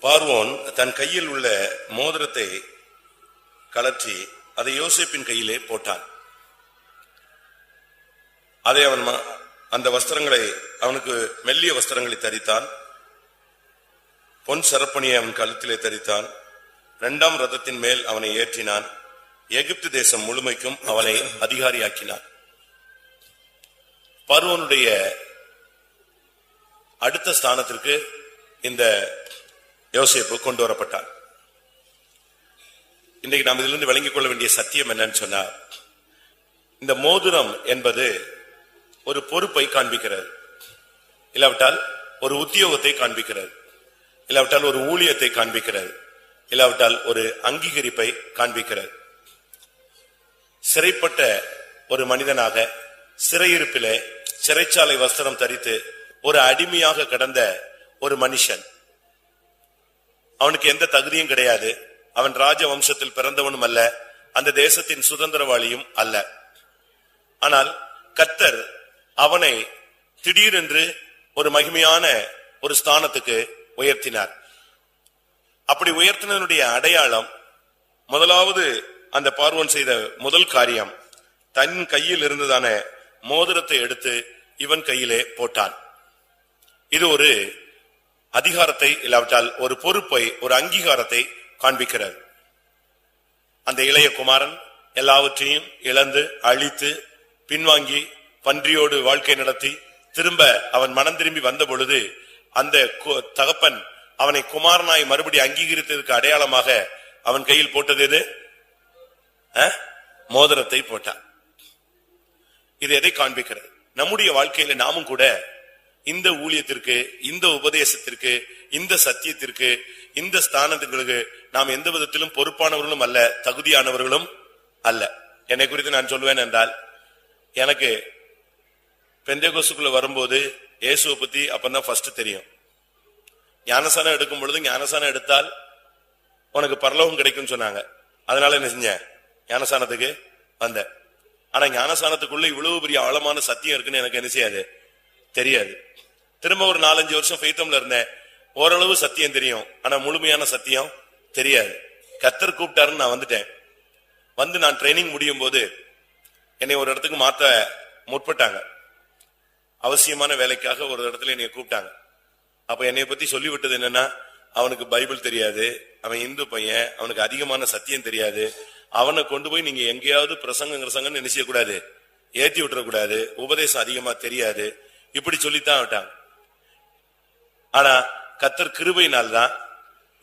பார்வோன் தன் கையில் உள்ள மோதிரத்தை கலற்றி அதை யோசேப்பின் கையிலே போட்டான். அதை அவன் அந்த வஸ்திரங்களை அவனுக்கு மெல்லிய வஸ்திரங்களை தரித்தான். பொன் சரப்பணியை அவன் கழுத்திலே தரித்தான். 2ஆம் ரதத்தின் மேல் அவனை ஏற்றினான். எகிப்து தேசம் முழுமைக்கும் அவனை அதிகாரியாக்கினான். பார்வோனுடைய அடுத்த ஸ்தானத்திற்கு இந்த யோசேப்பு கொண்டு வரப்பட்டான். இன்றைக்கு நாம் இதிலிருந்து விளங்கிக் கொள்ள வேண்டிய சத்தியம் என்னன்னு சொன்னா, இந்த மோதிரம் என்பது ஒரு பொறுப்பை காண்பிக்கிறது, இல்லாவிட்டால் ஒரு உத்தியோகத்தை காண்பிக்கிறது, இல்லாவிட்டால் ஒரு ஊழியத்தை காண்பிக்கிறது, இல்லாவிட்டால் ஒரு அங்கீகரிப்பை காண்பிக்கிறது. சிறைப்பட்ட ஒரு மனிதனாக சிறையிருப்பிலே சிறைச்சாலை வஸ்திரம் தரித்து ஒரு அடிமையாக கடந்த ஒரு மனுஷன், அவனுக்கு எந்த தகுதியும் கிடையாது. அவன் ராஜ வம்சத்தில் பிறந்தவனும் அல்ல, அந்த தேசத்தின் சுதந்திரவாளியும் அல்ல. ஆனால் கர்த்தர் அவனை திடீரென்று ஒரு மகிமையான ஒரு ஸ்தானத்துக்கு உயர்த்தினார். அப்படி உயர்த்தினுடைய அடையாளம், முதலாவது அந்த பார்வோன் செய்த முதல் காரியம், தன் கையில் இருந்ததான மோதிரத்தை எடுத்து இவன் கையிலே போட்டான். இது ஒரு அதிகாரத்தை, இல்லாவிட்டால் ஒரு பொறுப்பை, ஒரு அங்கீகாரத்தை காண்பிக்கிறது. அந்த இளைய குமாரன் எல்லாவற்றையும் இழந்து அழித்து பின்வாங்கி பன்றியோடு வாழ்க்கை நடத்தி திரும்ப அவன் மனம் திரும்பி வந்த பொழுது அந்த தகப்பன் அவனை குமாரனாய் மறுபடி அங்கீகரித்ததற்கு அடையாளமாக அவன் கையில் போட்டது எது? மோதிரத்தை போட்டான். இது எதை காண்பிக்கிறது? நம்முடைய வாழ்க்கையில நாமும் கூட இந்த ஊழியத்திற்கு, இந்த உபதேசத்திற்கு, இந்த சத்தியத்திற்கு, இந்த ஸ்தானத்திற்கு நாம் எந்த விதத்திலும் பொறுப்பானவர்களும் அல்ல, தகுதியானவர்களும் அல்ல. என்னை குறித்து நான் சொல்வேன் என்றால், எனக்கு பெந்தேகோஸ்துக்குள்ள வரும்போது இயேசுவை பத்தி அப்பதான் ஃபர்ஸ்ட் தெரியும். ஞானசானம் எடுக்கும் பொழுது, ஞானசானம் எடுத்தால் உனக்கு பரலோகம் கிடைக்கும் சொன்னாங்க. அதனால என்ன செஞ்சேன்? ஞானசானத்துக்கு வந்தேன். ஆனா ஞானசானத்துக்குள்ள இவ்வளவு பெரிய ஆழமான சத்தியம் இருக்குன்னு எனக்கு என்ன செய்யாது, தெரியாது. திரும்ப ஒரு 4-5 வருஷம் ஃபெய்த்தம்ல இருந்தேன். ஓரளவு சத்தியம் தெரியும், ஆனா முழுமையான சத்தியம் தெரியாது. கர்த்தர் கூப்பிட்டாருன்னு நான் வந்துட்டேன். வந்து நான் ட்ரைனிங் முடியும் போது என்னை ஒரு இடத்துக்கு மாத்த முற்பட்டாங்க. அவசியமான வேலைக்காக ஒரு இடத்துல என்னை கூப்பிட்டாங்க. அப்ப என்னை பத்தி சொல்லிவிட்டது என்னன்னா, அவனுக்கு பைபிள் தெரியாது, அவன் இந்து பையன், அவனுக்கு அதிகமான சத்தியம் தெரியாது, அவனை கொண்டு போய் நீங்க எங்கேயாவது பிரசங்கம் நினைச்ச கூடாது, ஏத்தி விட்டுறக்கூடாது, உபதேசம் அதிகமா தெரியாது, இப்படி சொல்லித்தான் விட்டாங்க. ஆனா கர்த்தர் கிருபையினால்தான்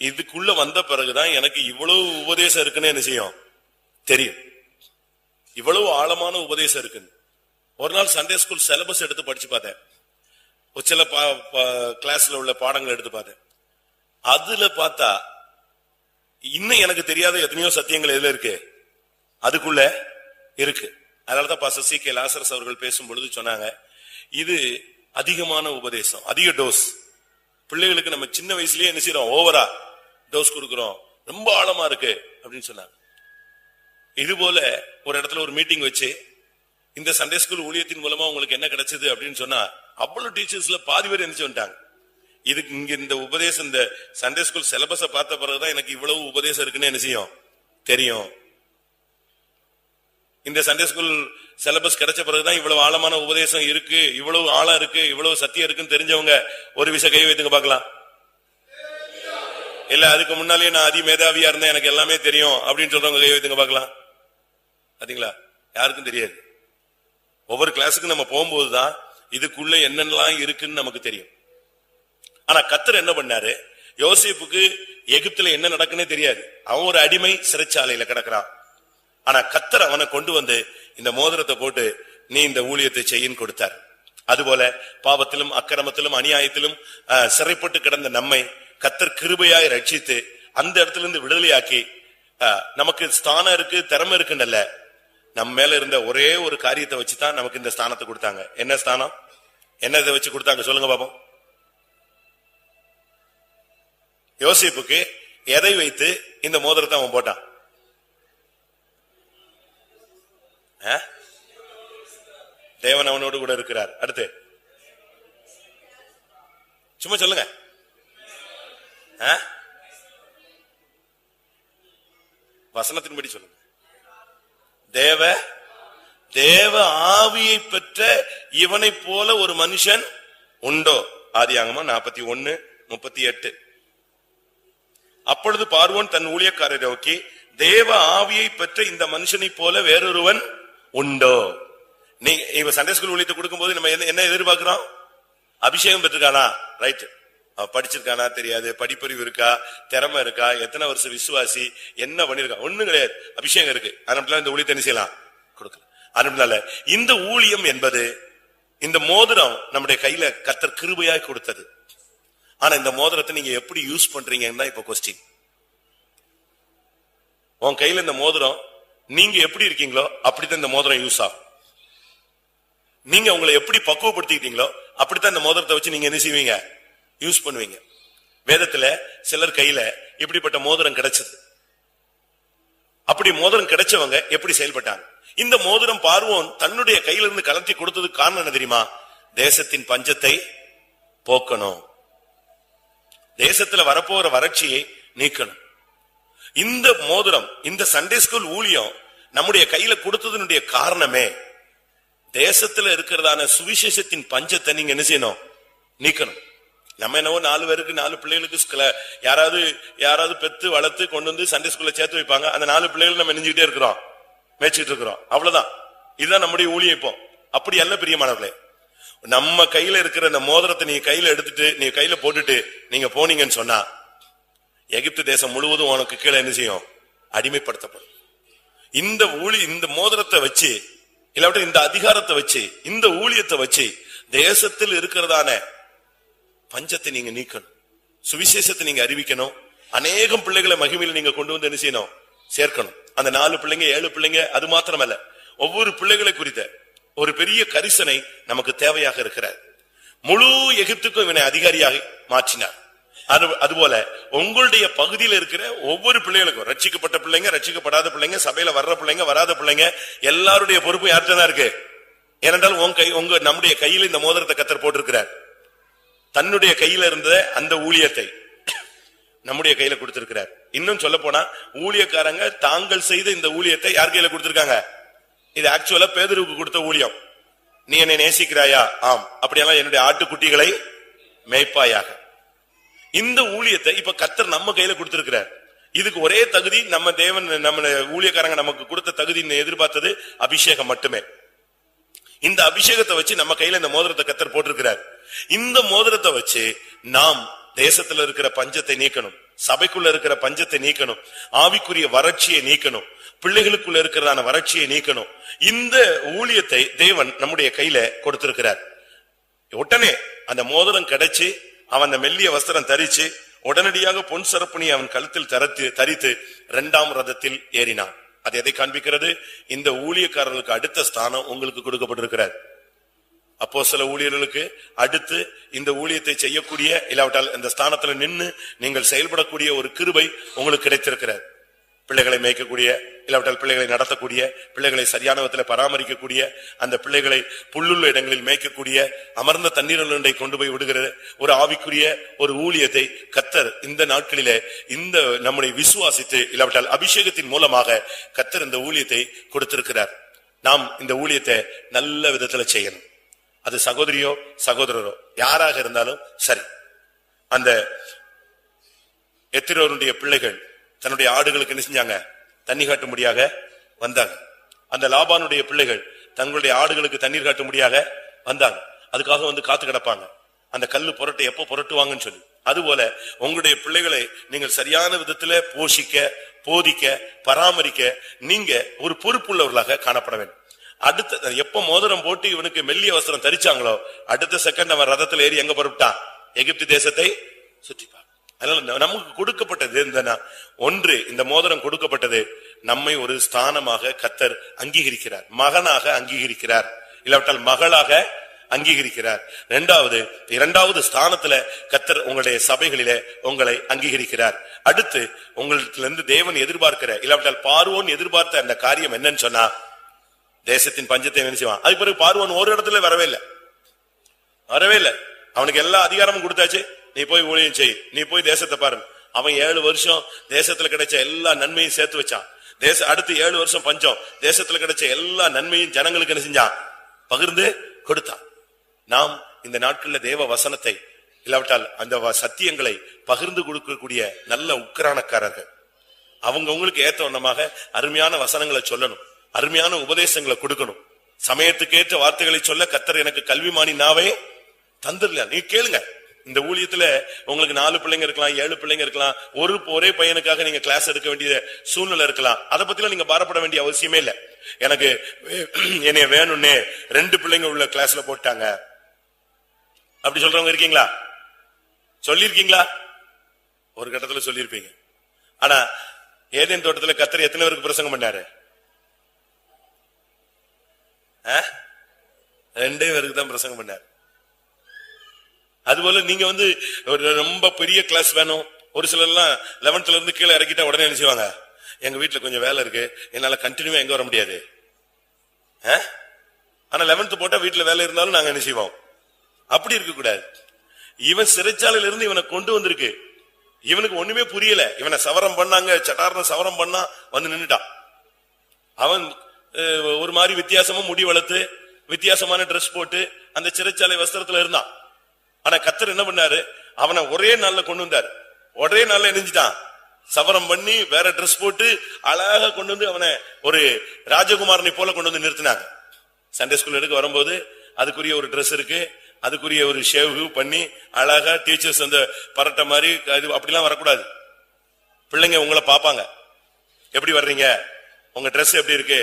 இதுக்குள்ள வந்த பிறகுதான் எனக்கு இவ்வளவு உபதேசம் இருக்குன்னு என்ன செய்யும் தெரியும். இவ்வளவு ஆழமான உபதேசம் இருக்குன்னு ஒரு நாள் சண்டே ஸ்கூல் சிலபஸ் எடுத்து படிச்சு பார்த்தேன். சில கிளாஸ்ல உள்ள பாடங்கள் எடுத்து பார்த்தேன். அதுல பார்த்தா இன்னும் எனக்கு தெரியாத எத்தனையோ சத்தியங்கள் எதுல இருக்கு, அதுக்குள்ள இருக்கு. அதனாலதான் பாஸ்டர் C.K. லாசரஸ் அவர்கள் பேசும் பொழுது சொன்னாங்க, இது அதிகமான உபதேசம், அதிக டோஸ். பிள்ளைகளுக்கு நம்ம சின்ன வயசுலயே என்ன செய்யறோம், ஓவரா டோஸ் கொடுக்கிறோம், ரொம்ப ஆழமா இருக்கு அப்படின்னு சொன்னாங்க. இது போல ஒரு இடத்துல ஒரு மீட்டிங் வச்சு, இந்த சண்டே ஸ்கூல் ஊழியத்தின் மூலமா உங்களுக்கு என்ன கிடைச்சது அப்படின்னு சொன்னா, அவ்வளவு டீச்சர்ஸ்ல பாதி பேர் என்ன சொல்லிட்டாங்க, இதுக்கு இங்க இந்த உபதேசம், இந்த சண்டே ஸ்கூல் சிலபஸ பார்த்த பிறகுதான் எனக்கு இவ்வளவு உபதேசம் இருக்குன்னு என்ன செய்யும் தெரியும். இந்த சண்டே ஸ்கூல் சிலபஸ் கிடைச்ச பிறகுதான் இவ்வளவு ஆழமான உபதேசம் இருக்கு, இவ்வளவு ஆழம் இருக்கு, இவ்வளவு சத்தியம் இருக்குன்னு தெரிஞ்சவங்க ஒரு விஷயம் கை வைத்துங்க பார்க்கலாம். இல்ல அதுக்கு முன்னாலேயே நான் அதி மேதாவியா இருந்தேன், எனக்கு எல்லாமே தெரியும் அப்படின்னு சொல்றவங்க கை வைத்துங்க பார்க்கலாம். பாத்தீங்களா? யாருக்கும் தெரியாது. ஒவ்வொரு கிளாஸுக்கு நம்ம போகும்போதுதான் இதுக்குள்ள என்னென்னலாம் இருக்குன்னு நமக்கு தெரியும். ஆனா கர்த்தர் என்ன பண்ணாரு, யோசேப்புக்கு எகிப்துல என்ன நடக்குன்னே தெரியாது. அவன் ஒரு அடிமை, சிறைச்சாலையில கிடக்கிறான். ஆனா கர்த்தர் அவனை கொண்டு வந்து இந்த மோதிரத்தை போட்டு நீ இந்த ஊழியத்தை செய்யின்னு கொடுத்தார். அதுபோல பாவத்திலும் அக்கிரமத்திலும் அநியாயத்திலும் சிறைப்பட்டு கிடந்த நம்மை கர்த்தர் கிருபையாய் ரட்சித்து அந்த இடத்துல இருந்து விடுதலையாக்கி நமக்கு ஸ்தானம் இருக்கு, திறமை இருக்குன்னு, நம்ம மேல இருந்த ஒரே ஒரு காரியத்தை வச்சுதான் நமக்கு இந்த ஸ்தானத்தை கொடுத்தாங்க. என்ன ஸ்தானம்? என்னதை வச்சு கொடுத்தாங்க சொல்லுங்க பாப்போம். யோசேப்புக்கு எதை வைத்து இந்த மோதிரத்தை அவன் போட்டான்? தேவன் அவனோடு கூட இருக்கிறார். அடுத்து சும்மா சொல்லுங்க. வசனத்தின்படி சொல்லுங்க. தேவ தேவ ஆவியை பெற்ற இவனை போல ஒரு மனுஷன் உண்டோ? ஆதியாகமம் 41:38. அப்பொழுது பார்வோன் தன் ஊழியக்காரரை நோக்கி, தேவ ஆவியை பெற்ற இந்த மனுஷனை போல வேறொருவன் உண்டோ? நீங்க சண்டே ஸ்கூல் ஊழியத்தை கொடுக்கும் போது நம்ம என்ன எதிர்பார்க்கிறோம்? அபிஷேகம் பெற்றிருக்கானா? ரைட். படிச்சிருக்கானா தெரியாது, படிப்பறிவு இருக்கா, திறமை இருக்கா, எத்தனை வருஷம் விசுவாசி, என்ன பண்ணிருக்கா, ஒண்ணும் கிடையாது. அபிஷேகம் இருக்கு, அதனால இந்த ஊழியத்தை என்ன செய்யலாம்? கொடுக்கலாம். அதனால இந்த ஊழியம் என்பது, இந்த மோதிரம் நம்முடைய கையில கர்த்தர் கிருபையாய் கொடுத்தது. ஆனா இந்த மோதிரத்தை நீங்க எப்படி யூஸ் பண்றீங்கன்னா இப்ப கொஸ்டின். உன் கையில இந்த மோதிரம் நீங்க எப்படி இருக்கீங்களோ அப்படித்தான் இந்த மோதிரம் யூஸ் ஆகும். நீங்க உங்களை எப்படி பக்குவப்படுத்திக்கிட்டீங்களோ அப்படித்தான் இந்த மோதிரத்தை வச்சு நீங்க என்ன செய்வீங்க? யூஸ் பண்ணுவீங்க. வேதத்துல சிலர் கையில இப்படிப்பட்ட மோதிரம் கிடைச்சது. அப்படி மோதிரம் கிடைச்சவங்க எப்படி செயல்பட்டாங்க? இந்த மோதிரம் பார்வோன் தன்னுடைய கையிலிருந்து கலத்தி கொடுத்ததுக்கு காரணம் என்ன தெரியுமா? தேசத்தின் பஞ்சத்தை போக்கணும், தேசத்துல வரப்போற வறட்சியை நீக்கணும். இந்த மோதிரம், இந்த சண்டே ஸ்கூல் ஊழியம் நம்முடைய கையில கொடுத்ததனுடைய காரணமே தேசத்துல இருக்கிறதான சுவிசேஷத்தின் பஞ்சத்தை நீங்க என்ன செய்யணும்? நீக்கணும். நம்ம என்னவோ 4 பேருக்கு 4 பிள்ளைகளுக்கு யாராவது பெத்து வளர்த்து கொண்டு வந்து சண்டே ஸ்கூல்ல சேர்த்து வைப்பாங்க. அந்த 4 பிள்ளைகள் நம்ம நெஞ்சுக்கிட்டே இருக்கிறோம், மேய்ச்சிட்டு இருக்கிறோம், அவ்வளவுதான். இதுதான் நம்முடைய ஊழியம். இப்போ அப்படி அல்ல பிரியமானவர்களே. நம்ம கையில இருக்கிற இந்த மோதிரத்தை நீங்க கையில எடுத்துட்டு நீங்க கையில போட்டுட்டு நீங்க போனீங்கன்னு சொன்னா எகிப்து தேசம் முழுவதும் உனக்கு கீழே என்ன செய்யும்? அடிமைப்படுத்தப்படும். இந்த மோதிரத்தை வச்சு, இல்லாவிட்ட இந்த அதிகாரத்தை வச்சு, இந்த ஊழியத்தை வச்சு தேசத்தில் இருக்கிறதான பஞ்சத்தை நீங்க நீக்கணும், சுவிசேஷத்தை நீங்க அறிவிக்கணும், அநேகம் பிள்ளைகளை மகிமையில் நீங்க கொண்டு வந்து என்ன செய்யணும்? சேர்க்கணும். அந்த 4 பிள்ளைங்க 7 பிள்ளைங்க அது மாத்திரமல்ல, ஒவ்வொரு பிள்ளைகளை குறித்த ஒரு பெரிய கரிசனை நமக்கு தேவையாக இருக்கிறார். முழு எகிப்துக்கும் இவனை அதிகாரியாக மாற்றினார். அதுபோல உங்களுடைய பகுதியில் இருக்கிற ஒவ்வொரு பிள்ளைகளுக்கும், ரட்சிக்கப்பட்ட பிள்ளைங்க, ரட்சிக்கப்படாத பிள்ளைங்க, சபையில வர்ற பிள்ளைங்க, வராத பிள்ளைங்க, எல்லாருடைய பொறுப்பு யார்கிட்ட தான் இருக்கு? ஏனென்றால் நம்முடைய கையில் இந்த மோதிரத்தை கர்த்தர் போட்டிருக்கிறார். தன்னுடைய கையில இருந்த அந்த ஊழியத்தை நம்முடைய கையில கொடுத்திருக்கிறார். இன்னும் சொல்ல போனா ஊழியக்காரங்க தாங்கள் செய்த இந்த ஊழியத்தை யார் கையில கொடுத்திருக்காங்க? இது ஆக்சுவலா பேதுருவுக்கு கொடுத்த ஊழியம். நீ என்னை நேசிக்கிறாயா? ஆம். அப்படியெல்லாம் என்னுடைய ஆட்டுக்குட்டிகளை மேய்ப்பாயாக. இந்த ஊழியத்தை இப்ப கர்த்தர் நம்ம கையில கொடுத்திருக்கிறார். இதுக்கு ஒரே தகுதி, நம்ம தேவன் நம்ம ஊழியக்காரங்க நமக்கு கொடுத்த தகுதி எதிர்பார்த்தது அபிஷேகம் மட்டுமே. இந்த அபிஷேகத்தை வச்சு நம்ம கையில இந்த மோதிரத்தை கர்த்தர் போட்டிருக்கிறார். இந்த மோதிரத்தை வச்சு நாம் தேசத்துல இருக்கிற பஞ்சத்தை நீக்கணும், சபைக்குள்ள இருக்கிற பஞ்சத்தை நீக்கணும், ஆவிக்குரிய வறட்சியை நீக்கணும், பிள்ளைகளுக்குள்ள இருக்கிறதான வறட்சியை நீக்கணும். இந்த ஊழியத்தை தேவன் நம்முடைய கையில கொடுத்திருக்கிறார். உடனே அந்த மோதிரம் கிடைச்சு அவன் அந்த மெல்லிய வஸ்திரம் தரிச்சு உடனடியாக பொன் சரப்பணி அவன் கழுத்தில் தரித்து 2ஆம் ரதத்தில் ஏறினான். அது எதை காண்பிக்கிறது? இந்த ஊழியக்காரர்களுக்கு அடுத்த ஸ்தானம் உங்களுக்கு கொடுக்கப்பட்டிருக்கிறார். அப்போஸ்தல ஊழியர்களுக்கு அடுத்து இந்த ஊழியத்தை செய்யக்கூடிய, இல்லாவிட்டால் இந்த ஸ்தானத்துல நின்று நீங்கள் செயல்படக்கூடிய ஒரு கிருபை உங்களுக்கு கிடைத்திருக்கிறார். பிள்ளைகளை மேய்க்கக்கூடிய, இல்லாவிட்டால் பிள்ளைகளை நடத்தக்கூடிய, பிள்ளைகளை சரியான விதத்தில் பராமரிக்கக்கூடிய, அந்த பிள்ளைகளை புல்லுள்ள இடங்களில் மேய்க்கக்கூடிய, அமர்ந்த தண்ணீரை கொண்டு போய் விடுகிற ஒரு ஆவிக்குரிய ஒரு ஊழியத்தை கர்த்தர் இந்த நாட்களிலே இந்த நம்முடைய விசுவாசித்து, இல்லாவிட்டால் அபிஷேகத்தின் மூலமாக கர்த்தர் இந்த ஊழியத்தை கொடுத்திருக்கிறார். நாம் இந்த ஊழியத்தை நல்ல விதத்துல செய்யணும். அது சகோதரியோ சகோதரரோ யாராக இருந்தாலும் சரி. அந்த எத்திரோனுடைய பிள்ளைகள் தன்னுடைய ஆடுகளுக்கு என்ன செஞ்சாங்க? தண்ணி காட்டும்படியாக வந்தாங்க. அந்த லாபானுடைய பிள்ளைகள் தங்களுடைய ஆடுகளுக்கு தண்ணீர் காட்டும்படியாக வந்தாங்க. அதுக்காக வந்து காத்து கிடப்பாங்க, அந்த கல்லு புரட்டை எப்போ புரட்டுவாங்கன்னு சொல்லி. அதுபோல உங்களுடைய பிள்ளைகளை நீங்கள் சரியான விதத்துல போஷிக்க, போதிக்க, பராமரிக்க நீங்க ஒரு பொறுப்புள்ளவர்களாக காணப்பட வேண்டும். அடுத்த எப்ப மோதிரம் போட்டு இவனுக்கு மெல்லிய வஸ்திரம் தரிச்சாங்களோ அடுத்த செகண்ட் அவன் ரதத்துல ஏறி எங்க புறப்பட்டான்? எகிப்து தேசத்தை சுற்றிப்பான். அதனால நமக்கு கொடுக்கப்பட்டது ஒன்று, இந்த மோதிரம் கொடுக்கப்பட்டது நம்மை ஒரு ஸ்தானமாக கர்த்தர் அங்கீகரிக்கிறார், மகனாக அங்கீகரிக்கிறார், இல்லாவிட்டால் மகளாக அங்கீகரிக்கிறார். இரண்டாவது ஸ்தானத்துல கர்த்தர் உங்களுடைய சபைகளிலே உங்களை அங்கீகரிக்கிறார். அடுத்து உங்களிடத்திலிருந்து தேவன் எதிர்பார்க்கிற, இல்லாவிட்டால் பார்வோன் எதிர்பார்த்த அந்த காரியம் என்னன்னு சொன்னா தேசத்தின் பஞ்சத்தை என்ன செய்வான்? அதுக்கு பிறகு பார்வோன் ஒரு இடத்துல வரவே இல்லை. அவனுக்கு எல்லா அதிகாரமும் கொடுத்தாச்சு, நீ போய் ஊழியம் செய், நீ போய் தேசத்தை பாரு. அவன் 7 வருஷம் தேசத்துல கிடைச்ச எல்லா நன்மையும் சேர்த்து வச்சான். அடுத்து 7 வருஷம் பஞ்சம். தேசத்துல கிடைச்ச எல்லா நன்மையும் ஜனங்களுக்கு என்ன செஞ்சான்? பகிர்ந்து கொடுத்தான். நாம் இந்த நாட்கள்ல தேவ வசனத்தை இல்லாவிட்டால் அந்த சத்தியங்களை பகிர்ந்து கொடுக்கக்கூடிய நல்ல உக்கிரானக்காரர்கள். அவங்க உங்களுக்கு ஏற்ற வண்ணமாக அருமையான வசனங்களை சொல்லணும், அருமையான உபதேசங்களை கொடுக்கணும். சமயத்துக்கு ஏற்ற வார்த்தைகளை சொல்ல கர்த்தர் எனக்கு கல்விமானி நாவே தந்துடல. நீ கேளுங்க. இந்த ஊழியத்துல உங்களுக்கு 4 பிள்ளைங்க இருக்கலாம், 7 பிள்ளைங்க இருக்கலாம். ஒரே பையனுக்காக நீங்க கிளாஸ் எடுக்க வேண்டிய சூழ்நிலை இருக்கலாம். அதை பத்திலாம் நீங்க பாரப்பட வேண்டிய அவசியமே இல்ல. எனக்கு என்னைய வேணும்னே 2 பிள்ளைங்க உள்ள கிளாஸ்ல போட்டாங்க அப்படி சொல்றவங்க இருக்கீங்களா? சொல்லிருக்கீங்களா? ஒரு கட்டத்துல சொல்லிருப்பீங்க. ஆனா ஏதேன் தோட்டத்துல கர்த்தர் எத்தனை பேருக்கு பிரசங்கம் பண்ணாரு? 2 பேருக்கு தான் பிரசங்கம் பண்ணாரு. அதுபோல நீங்க ஒரு ரொம்ப பெரிய கிளாஸ் வேணும். ஒரு சிலர் எல்லாம் 11th இருந்து கீழே இறக்கிட்டா உடனே நினைச்சுவாங்க, எங்க வீட்டுல கொஞ்சம் வேலை இருக்கு, என்னால கண்டினியூவா எங்க வர முடியாது. ஆனா 11th போட்டா வீட்டுல வேலை இருந்தாலும் நாங்க என்ன செய்வோம்? அப்படி இருக்க கூடாது. இவன் சிறைச்சாலையில இருந்து இவனை கொண்டு வந்திருக்கு. இவனுக்கு ஒண்ணுமே புரியல. இவனை சவரம் பண்ணாங்க, சட்டார்னு சவரம் பண்ணா வந்து நின்னுட்டான். அவன் ஒரு மாதிரி வித்தியாசமா முடி வளர்த்து வித்தியாசமான டிரெஸ் போட்டு அந்த சிறைச்சாலை வஸ்திரத்துல இருந்தான். ஆனா கர்த்தர் என்ன பண்ணாரு? அவனை ஒரே நாள்ல கொண்டு வந்தாரு. ஒரே நாள்ல நெஞ்சிட்டான், சவரம் பண்ணி வேற டிரெஸ் போட்டு அழகா கொண்டு வந்து அவனை ஒரு ராஜகுமாரனை போல கொண்டு வந்து நிறுத்தினாங்க. சண்டே ஸ்கூல் எடுக்க வரும்போது அதுக்குரிய ஒரு டிரெஸ் இருக்கு, அதுக்குரிய ஒரு ஷேவ் பண்ணி அழகா டீச்சர்ஸ் அந்த பரட்ட மாதிரி அப்படிலாம் வரக்கூடாது. பிள்ளைங்க உங்களை பாப்பாங்க, எப்படி வர்றீங்க, உங்க டிரெஸ் எப்படி இருக்கு,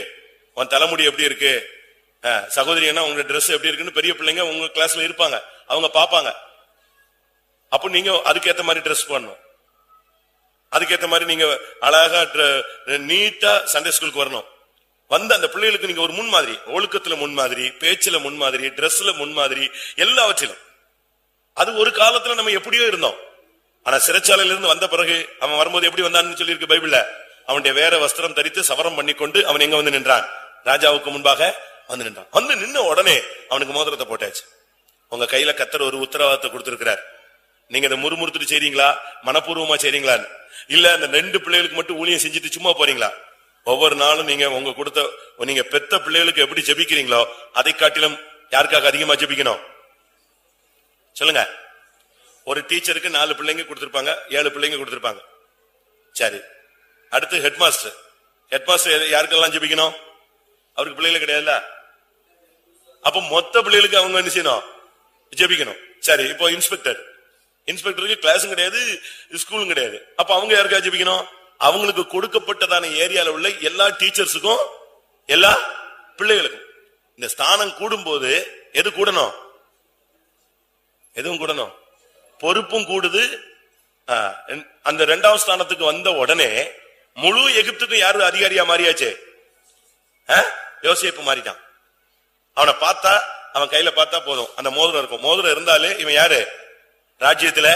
உன் தலைமுடி எப்படி இருக்கு, சகோதரினா உங்க டிரெஸ் எப்படி இருக்குன்னு பெரிய பிள்ளைங்க உங்க கிளாஸ்ல இருப்பாங்க, அவங்க பாப்பாங்க. அப்ப நீங்க அதுக்கேற்ற மாதிரி டிரெஸ் பண்ணணும், அதுக்கேற்ற மாதிரி நீங்க அழகா நீட்டா சண்டே ஸ்கூலுக்கு வரணும். வந்து அந்த பிள்ளைகளுக்கு நீங்க ஒரு முன்மாதிரி, ஒழுக்கத்துல முன்மாதிரி, பேச்சுல முன்மாதிரி, டிரெஸ்ல முன்மாதிரி, எல்லாவற்றிலும். அது ஒரு காலத்துல நம்ம எப்படியோ இருந்தோம். ஆனா சிறைச்சாலையில இருந்து வந்த பிறகு அவன் வரும்போது எப்படி வந்தான்னு சொல்லி இருக்கு பைபிள்ல. அவனுடைய வேற வஸ்திரம் தரித்து சவரம் பண்ணி கொண்டு அவன் எங்க வந்து நின்றான்? ராஜாவுக்கு முன்பாக வந்து நின்றான். வந்து நின்ன உடனே அவனுக்கு மோதிரத்தை போட்டாச்சு. உங்க கையில கர்த்தர் ஒரு உத்தரவாதத்தை கொடுத்திருக்கிறார். நீங்க இதை முறுமுறுத்துட்டு செய்றீங்களா, மனப்பூர்வமா செய்றீங்களான்னு இல்ல அந்த 2 பிள்ளைகளுக்கு மட்டும் ஊழியம் செஞ்சுட்டு சும்மா போறீங்களா? ஒவ்வொரு நாளும் நீங்க உங்க கொடுத்த நீங்க பெத்த பிள்ளைகளுக்கு எப்படி ஜெபிக்கிறீங்களோ அதை காட்டிலும் யாருக்காக அதிகமா ஜெபிக்கணும் சொல்லுங்க. ஒரு டீச்சருக்கு 4 பிள்ளைங்க கொடுத்திருப்பாங்க, 7 பிள்ளைங்க கொடுத்திருப்பாங்க. சரி, அடுத்து ஹெட்மாஸ்டர். ஹெட்மாஸ்டர் யாருக்கெல்லாம் ஜெபிக்கணும்? அவருக்கு பிள்ளைகள் கிடையாதுல்ல. அப்ப மொத்த பிள்ளைகளுக்கு அவங்க என்ன செய்யணும்? ஜெபிக்கணும். சரி, இப்போ இன்ஸ்பெக்டருக்கு கிளாஸும் கிடையாது, ஸ்கூலும் கிடையாது. அப்ப அவங்க யாருக்கா ஜெபிக்கணும்? அவங்களுக்கு கொடுக்கப்பட்டதான ஏரியால உள்ள எல்லா டீச்சர்ஸுக்கும் எல்லா பிள்ளைகளுக்கும். இந்த ஸ்தானம் கூடும் போது எது கூடணும்? எதுவும் கூடணும், பொறுப்பும் கூடுது. அந்த 2ஆம் ஸ்தானத்துக்கு வந்த உடனே முழு எகிப்துக்கும் யாரு அதிகாரியா மாறியாச்சு? யோசேப்பு மாறிட்டான். அவனை பார்த்தா, அவன் கையில பார்த்தா போதும், அந்த மோதிரம் இருக்கும். மோதிரம் இருந்தாலே இவன் யாரு? ராஜ்யத்துல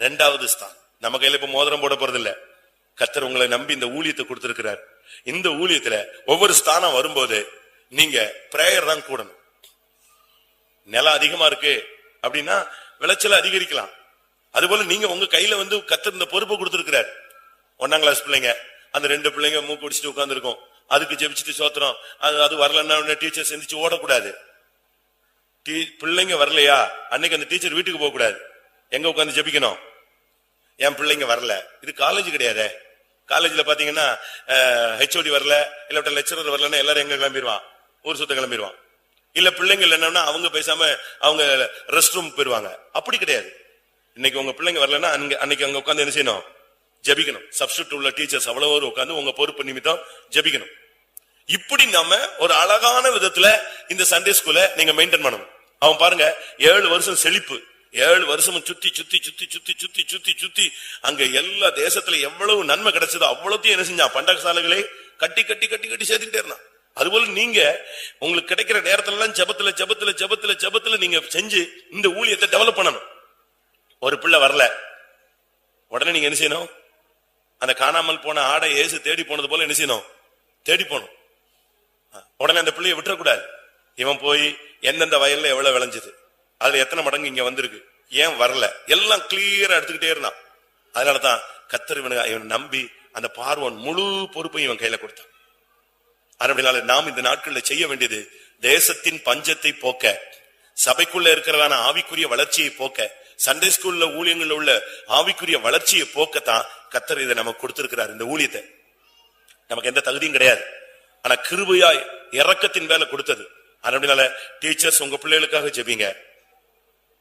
2வது ஸ்தானம். நம்ம கையில இப்ப மோதிரம் போட போறது இல்ல. கர்த்தர் உங்களை நம்பி இந்த ஊழியத்தை கொடுத்திருக்கிறார். இந்த ஊழியத்துல ஒவ்வொரு ஸ்தானம் வரும்போது நீங்க பிரேயர் தான் கூடணும். நிலம் அதிகமா இருக்கு அப்படின்னா விளைச்சல அதிகரிக்கலாம். அதுபோல நீங்க உங்க கையில கர்த்தர் இந்த பொறுப்பை கொடுத்திருக்கிறார். 1ஆம் கிளாஸ் பிள்ளைங்க, அந்த 2 பிள்ளைங்க மூக்கு பிடிச்சிட்டு உட்கார்ந்து இருக்கும், அதுக்கு ஜெபிச்சுட்டு சோத்திரம். அது வரலன்னா டீச்சர் செஞ்சுச்சு ஓடக்கூடாது. பிள்ளைங்க வரலையா அன்னைக்கு அந்த டீச்சர் வீட்டுக்கு போக கூடாது. எங்க உட்கார்ந்து ஜெபிக்கணும்? என் பிள்ளைங்க வரல. இது காலேஜ் கிடையாது. காலேஜ்ல பாத்தீங்கன்னா HOD வரல, இல்ல லெக்சரர் வரலன்னா எல்லாரும் எங்க கிளம்பிடுவான்? ஊர் சுத்த கிளம்பிடுவான். இல்ல பிள்ளைங்க என்னன்னா அவங்க பேசாம அவங்க ரெஸ்ட் ரூம் போயிருவாங்க. அப்படி கிடையாது. இன்னைக்கு உங்க பிள்ளைங்க வரலன்னா அன்னைக்கு அங்க உட்கார்ந்து என்ன செய்யணும்? ஜெபிக்கணும். சப்ஸ்டிட்யூட் உள்ள டீச்சர்ஸ் அவ்வளவு உட்கார்ந்து உங்க பொறுப்பு நிமித்தம் ஜெபிக்கணும். இப்படி நம்ம ஒரு அழகான விதத்துல இந்த சண்டே ஸ்கூலை நீங்க மெயின்டைன் பண்ணணும். அவன் பாருங்க 7 வருஷம் செழிப்பு, 7 வருஷமும் சுத்தி சுத்தி சுத்தி சுத்தி சுத்தி சுத்தி சுத்தி அங்க எல்லா தேசத்துல எவ்வளவு நன்மை கிடைச்சதோ அவ்வளவுத்தையும் என்ன செஞ்சான்? பண்டக சாலைகளை கட்டி கட்டி கட்டி கட்டி சேர்த்துக்கிட்டே இருந்தான். அதுபோல நீங்க உங்களுக்கு கிடைக்கிற நேரத்துல எல்லாம் ஜபத்துல ஜபத்துல ஜபத்துல ஜபத்துல நீங்க செஞ்சு இந்த ஊழியத்தை டெவலப் பண்ணணும். ஒரு பிள்ளை வரல, உடனே நீங்க என்ன செய்யணும்? அந்த காணாமல் போன ஆடை இயேசு தேடி போனது போல என்ன செய்யணும்? தேடி போகணும். உடனே அந்த பிள்ளையை விட்டுறக்கூடாது. இவன் போய் எந்தெந்த வயல்ல எவ்வளவு விளைஞ்சது, அதுல எத்தனை மடங்கு இங்க வந்திருக்கு, ஏன் வரல, எல்லாம் கிளியரா எடுத்துக்கிட்டே இருந்தான். அதனாலதான் கர்த்தர் இவனை நம்பி அந்த பார்வோன் முழு பொறுப்பையும் இவன் கையில கொடுத்தான். அதனால நாம் இந்த நாட்களில் செய்ய வேண்டியது தேசத்தின் பஞ்சத்தை போக்க, சபைக்குள்ள இருக்கிறதான ஆவிக்குரிய வளர்ச்சியை போக்க, சண்டே ஸ்கூல்ல ஊழியங்கள்ல உள்ள ஆவிக்குரிய வளர்ச்சியை போக்கத்தான் கர்த்தர் இதை நமக்கு கொடுத்திருக்கிறார். இந்த ஊழியத்தை நமக்கு எந்த தகுதியும் கிடையாது, ஆனா கிருபையாய் இரக்கத்தின் மேல கொடுத்தது. அதனால டீச்சர்ஸ் உங்க பிள்ளைகளுக்காக ஜெபிங்க.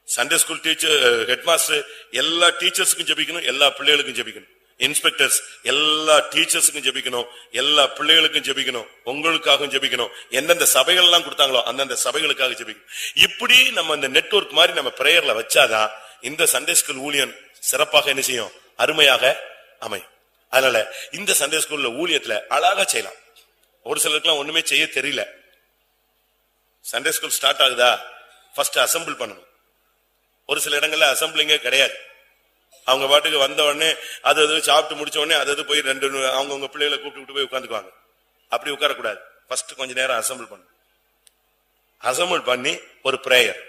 Sunday school teacher, head master எல்லா டீச்சர்ஸுக்கும் ஜெபிக்கணும், எல்லா பிள்ளைகளுக்கும் ஜெபிக்கணும். இன்ஸ்பெக்டர்ஸ் எல்லா டீச்சர்ஸுக்கும் ஜெபிக்கணும், எல்லா பிள்ளைகளுக்கும் ஜெபிக்கணும், உங்களுக்காகவும் ஜெபிக்கணும். எந்தெந்த சபைகள் எல்லாம் கொடுத்தாங்களோ அந்தந்த சபைகளுக்காக ஜெபிக்கணும். இப்படி நம்ம இந்த நெட்வொர்க் மாதிரி நம்ம பிரேயர்ல வச்சாதான் இந்த சண்டே ஸ்கூல் ஊழியம் சிறப்பாக என்ன செய்யும், அருமையாக அமையும். அதனால இந்த சண்டே ஸ்கூல்ல ஊழியத்துல அழகா செய்யலாம். ஒரு சிலருக்குலாம் ஒண்ணுமே செய்ய தெரியல. சண்டே ஸ்கூல் ஸ்டார்ட் ஆகுதா, ஃபர்ஸ்ட் அசம்பிள் பண்ணணும். ஒரு சில இடங்கள்ல அசம்பிளிங்கே கிடையாது. அவங்க பாட்டுக்கு வந்த உடனே அது சாப்பிட்டு முடிச்ச உடனே அது போய் அவங்க பிள்ளைகளை கூப்பிட்டு போய் உட்காந்துக்குவாங்க. அப்படி உட்காரக்கூடாது. ஃபர்ஸ்ட் கொஞ்ச நேரம் அசம்பிள் பண்ணணும். அசம்பிள் பண்ணி ஒரு பிரேயர்,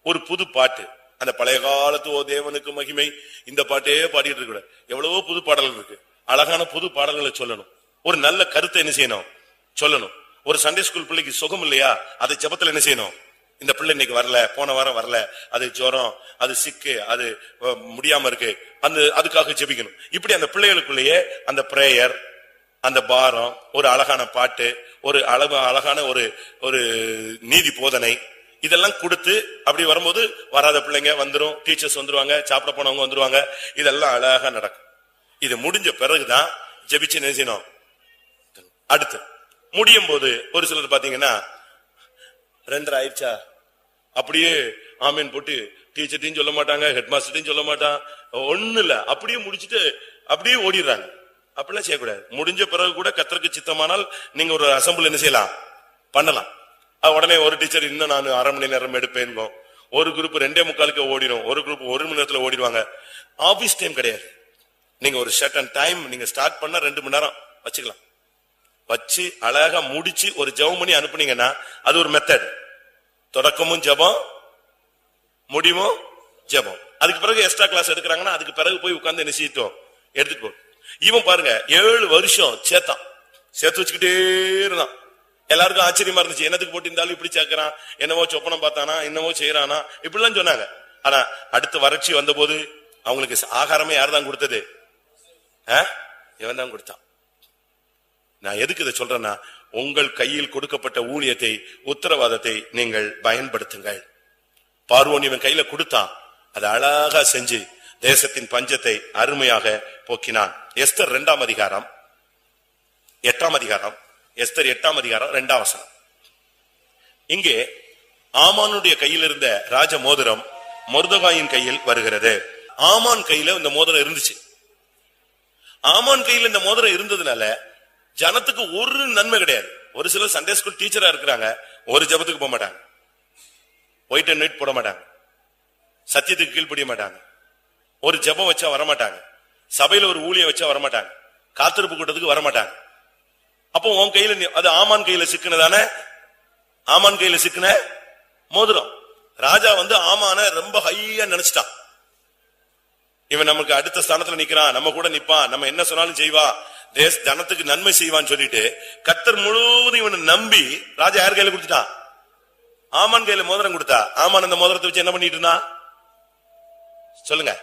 ஒரு புது பாட்டு, அந்த பழைய காலத்து ஓ தேவனுக்கு மகிமை இந்த பாட்டே பாடிட்டு இருக்க கூடாது. எவ்வளவோ புது பாடல்கள் இருக்கு, அழகான புது பாடல்களை சொல்லணும். ஒரு நல்ல கருத்தை என்ன செய்யணும், சொல்லணும். ஒரு சண்டே ஸ்கூல் பிள்ளைக்கு சுகம் இல்லையா, அதை ஜெபத்துல என்ன செய்யணும், இந்த பிள்ளை இன்னைக்கு வரல, போன வாரம் வரல, அது ஜுரம், அது சிக்கு, அது முடியாம இருக்கு, அதுக்காக ஜெபிக்கணும். இப்படி அந்த பிள்ளைகளுக்குள்ளேயே அந்த பிரேயர், அந்த பாரம், ஒரு அழகான பாட்டு, ஒரு அழகான ஒரு நீதி போதனை, இதெல்லாம் கொடுத்து அப்படி வரும்போது வராத பிள்ளைங்க வந்துரும், டீச்சர்ஸ் வந்துருவாங்க, சாப்பிட போனவங்க வந்துருவாங்க. இதெல்லாம் அழகா நடக்கும். இது முடிஞ்ச பிறகுதான் ஜெபிச்சு நினைச்சணும். அடுத்து முடியும் போது ஒரு சிலர் பாத்தீங்கன்னா 2:30 ஆயிடுச்சா அப்படியே ஆமீன் போட்டு டீச்சர்ட்டையும் சொல்ல மாட்டாங்க, ஹெட் மாஸ்டர்ட்டையும் சொல்ல மாட்டான், ஒண்ணு இல்ல, அப்படியே முடிச்சுட்டு அப்படியே ஓடிடுறாங்க. அப்படிலாம் செய்யக்கூடாது. முடிஞ்ச பிறகு கூட கர்த்தருக்கு சித்தமானால் நீங்க ஒரு அசம்பிள் என்ன செய்யலாம், பண்ணலாம். உடனே ஒரு டீச்சர் இன்னும் நான் 1/2 மணி நேரம் எடுப்பேன், ஒரு குரூப் 2:45 ஓடிடும், ஒரு குரூப் 1 மணி நேரத்துல ஓடிடுவாங்க. ஆபீஸ் டைம் கிடையாது. நீங்க ஒரு சர்டன் டைம் நீங்க ஸ்டார்ட் பண்ண 2 மணி நேரம் வச்சுக்கலாம். வச்சு அழகா முடிச்சு ஒரு ஜெபம் பண்ணி அனுப்புனீங்கன்னா அது ஒரு மெத்தட். தொடக்கமும் ஜெபம், முடிவும் ஜெபம். அதுக்கு பிறகு எக்ஸ்ட்ரா கிளாஸ் எடுக்கிறாங்கன்னா அதுக்கு பிறகு போய் உட்கார்ந்து என்ன செய்யட்டும், எடுத்துட்டு போ. இவன் பாருங்க 7 வருஷம் சேர்த்து வச்சுக்கிட்டே இருந்தான். எல்லாருக்கும் ஆச்சரியமா இருந்துச்சு, என்னத்துக்கு போட்டு இருந்தாலும் இப்படி சேர்க்கிறான், என்னவோ சொப்பனம் பார்த்தானா, என்னவோ செய்யறானா, இப்படிலாம் சொன்னாங்க. ஆனா அடுத்த வறட்சி வந்த போது அவங்களுக்கு ஆகாரமே யார் தான் கொடுத்தது, இவன் தான் கொடுத்தான். நான் எதுக்கு இதை சொல்றேன்னா, உங்கள் கையில் கொடுக்கப்பட்ட ஊழியத்தை, உத்தரவாதத்தை நீங்கள் பயன்படுத்துங்கள். பார்வோன் இவன் கையில கொடுத்தான், அதை அழகா செஞ்சு தேசத்தின் பஞ்சத்தை அருமையாக போக்கினான். எஸ்தர் 2ஆம் அதிகாரம் 8ஆம் அதிகாரம், எஸ்தர் 8ஆம் அதிகாரம் 2ஆம் வசனம். இங்கே ஆமானுடைய கையில் இருந்த ராஜ மோதிரம் மொர்தெகாயின் கையில் வருகிறது. ஆமான் கையில இந்த மோதிரம் இருந்துச்சு. ஆமான் கையில் இந்த மோதிரம் இருந்ததுனால ஜனத்துக்கு ஒரு நன்மை கிடையாது. ஒரு சிலர் சண்டே ஸ்கூல் டீச்சரா இருக்கிறாங்க, ஒரு ஜெபத்துக்கு போக மாட்டாங்க, ஒயிட் அண்ட் ஒயிட் போட மாட்டாங்க, சத்தியத்துக்கு கீழ்ப்படிய மாட்டாங்க, ஒரு ஜெபம் வச்சா வரமாட்டாங்க, சபையில ஒரு ஊழியம் வச்சா வரமாட்டாங்க, காத்திருப்பு கூட்டத்துக்கு வரமாட்டாங்க. அப்போ உன் கையில அது ஆமான் கையில சிக்கினதானே, ஆமான் கையில சிக்கின மோதிரம். ராஜா ஆமான ரொம்ப ஹையா நினைச்சிட்டான். இவன் நமக்கு அடுத்த ஸ்தானத்துல நிக்கிறான், நம்ம கூட நிப்பான், நம்ம என்ன சொன்னாலும் செய்வா, ஜனத்துக்கு நன்மை செய்வான்னு சொல்லிட்டு கர்த்தர் முழுவதும் இவனை நம்பி ராஜா யார் கையில கொடுத்துட்டான், ஆமான் கையில மோதிரம் கொடுத்தா. ஆமான் அந்த மோதிரத்தை வச்சு என்ன பண்ணிட்டு இருந்தா சொல்லுங்க.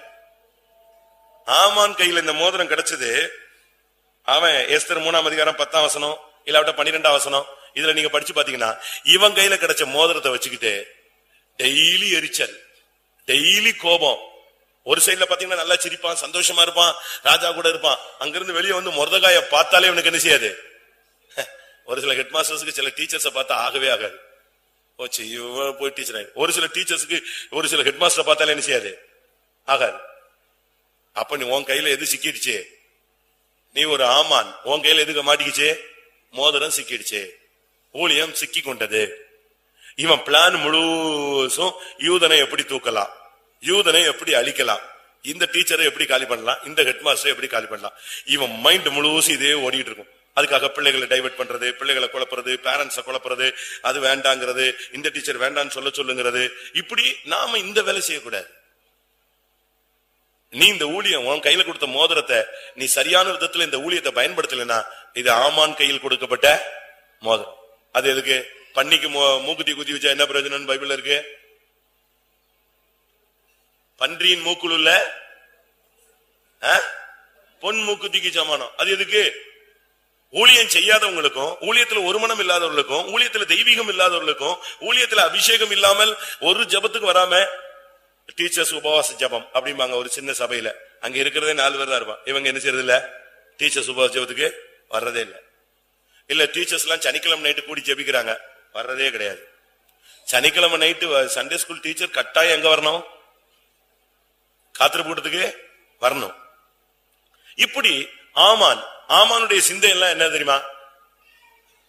ஆமான் கையில இந்த மோதிரம் கிடைச்சது. அவன் எஸ்தர் 3ஆம் அதிகாரம் 10ஆம் வசனம் இல்லாவிட்ட 12ஆம் வசனம், இதுல நீங்க படிச்சு பாத்தீங்கன்னா இவன் கையில கிடைச்ச மோதிரத்தை வச்சுக்கிட்டு டெய்லி எரிச்சல், டெய்லி கோபம். ஒரு சைடுல பாத்தீங்கன்னா நல்லா சிரிப்பான், சந்தோஷமா இருப்பான், ராஜா கூட இருப்பான். அங்கிருந்து வெளியே மொர்தெகாயை பார்த்தாலே இவனுக்கு என்ன செய்யாது. ஒரு சில ஹெட் மாஸ்டர்ஸுக்கு சில டீச்சர்ஸை பார்த்தா ஆகவே ஆகாது, போச்சு இவன் போய் டீச்சர் ஆகி. ஒரு சில டீச்சர்ஸுக்கு ஒரு சில ஹெட் மாஸ்டர் பார்த்தாலே என்ன செய்யாது, ஆகாது. அப்ப நீ உன் கையில எது சிக்கிடுச்சு, நீ ஒரு ஆமான், உன் கையில எதுக்கு மாட்டிக்கிச்சு, மோதிரம் சிக்கிடுச்சு, ஊழியம் சிக்கி கொண்டது. இவன் பிளான் முழுசும் யூதனை எப்படி தூக்கலாம், யூதனை எப்படி அழிக்கலாம், இந்த டீச்சரை எப்படி காலி பண்ணலாம், இந்த ஹெட் மாஸ்டரை எப்படி காலி பண்ணலாம், இவன் மைண்ட் முழுசும் இதே ஓடிட்டு இருக்கும். அதுக்காக பிள்ளைகளை டைவர்ட் பண்றது, பிள்ளைகளை குழப்பறது, பேரண்ட்ஸை குழப்பறது, அது வேண்டாங்கிறது, இந்த டீச்சர் வேண்டான்னு சொல்லுங்கிறது. இப்படி நாம இந்த வேலை செய்யக்கூடாது. நீ இந்த ஊழியம் உன் கையில கொடுத்த மோதிரத்தை நீ சரியான விதத்துல இந்த ஊழியத்தை பயன்படுத்தலைன்னா இது ஆமான் கையில் கொடுக்கப்பட்ட மோதிரம். அது எதுக்கு? பன்னிக்கு மூக்குத்தி குத்தி வச்சா என்ன பிரயோஜனம் பைபிள்ல இருக்கு? பன்றியின் மூக்குள் உள்ள பொன் மூக்குத்திக்கு சமானம். அது எதுக்கு? ஊழியம் செய்யாதவங்களுக்கும் ஊழியத்துல ஒரு மனம் இல்லாதவர்களுக்கும் ஊழியத்துல தெய்வீகம் இல்லாதவர்களுக்கும் ஊழியத்துல அபிஷேகம் இல்லாமல் ஒரு ஜபத்துக்கு வராம டீச்சர்ஸ் உபவாச ஜபம் அப்படிம்பாங்க ஒரு சின்ன சபையில. அங்க இருக்கிறதே 4 பேர் தான் இருப்பான். இவங்க என்ன செய்யறது இல்ல, டீச்சர்ஸ் உபவாச ஜபத்துக்கு வர்றதே இல்ல. இல்ல டீச்சர்ஸ் எல்லாம் சனிக்கிழமை நைட்டு கூடி ஜபிக்கிறாங்க, வர்றதே கிடையாது. சனிக்கிழமை நைட்டு சண்டே ஸ்கூல் டீச்சர் கட்டாயம் எங்க வரணும்? காத்திருப்பூட்டத்துக்கு வரணும். இப்படி ஆமானுடைய சிந்தை எல்லாம் என்ன தெரியுமா?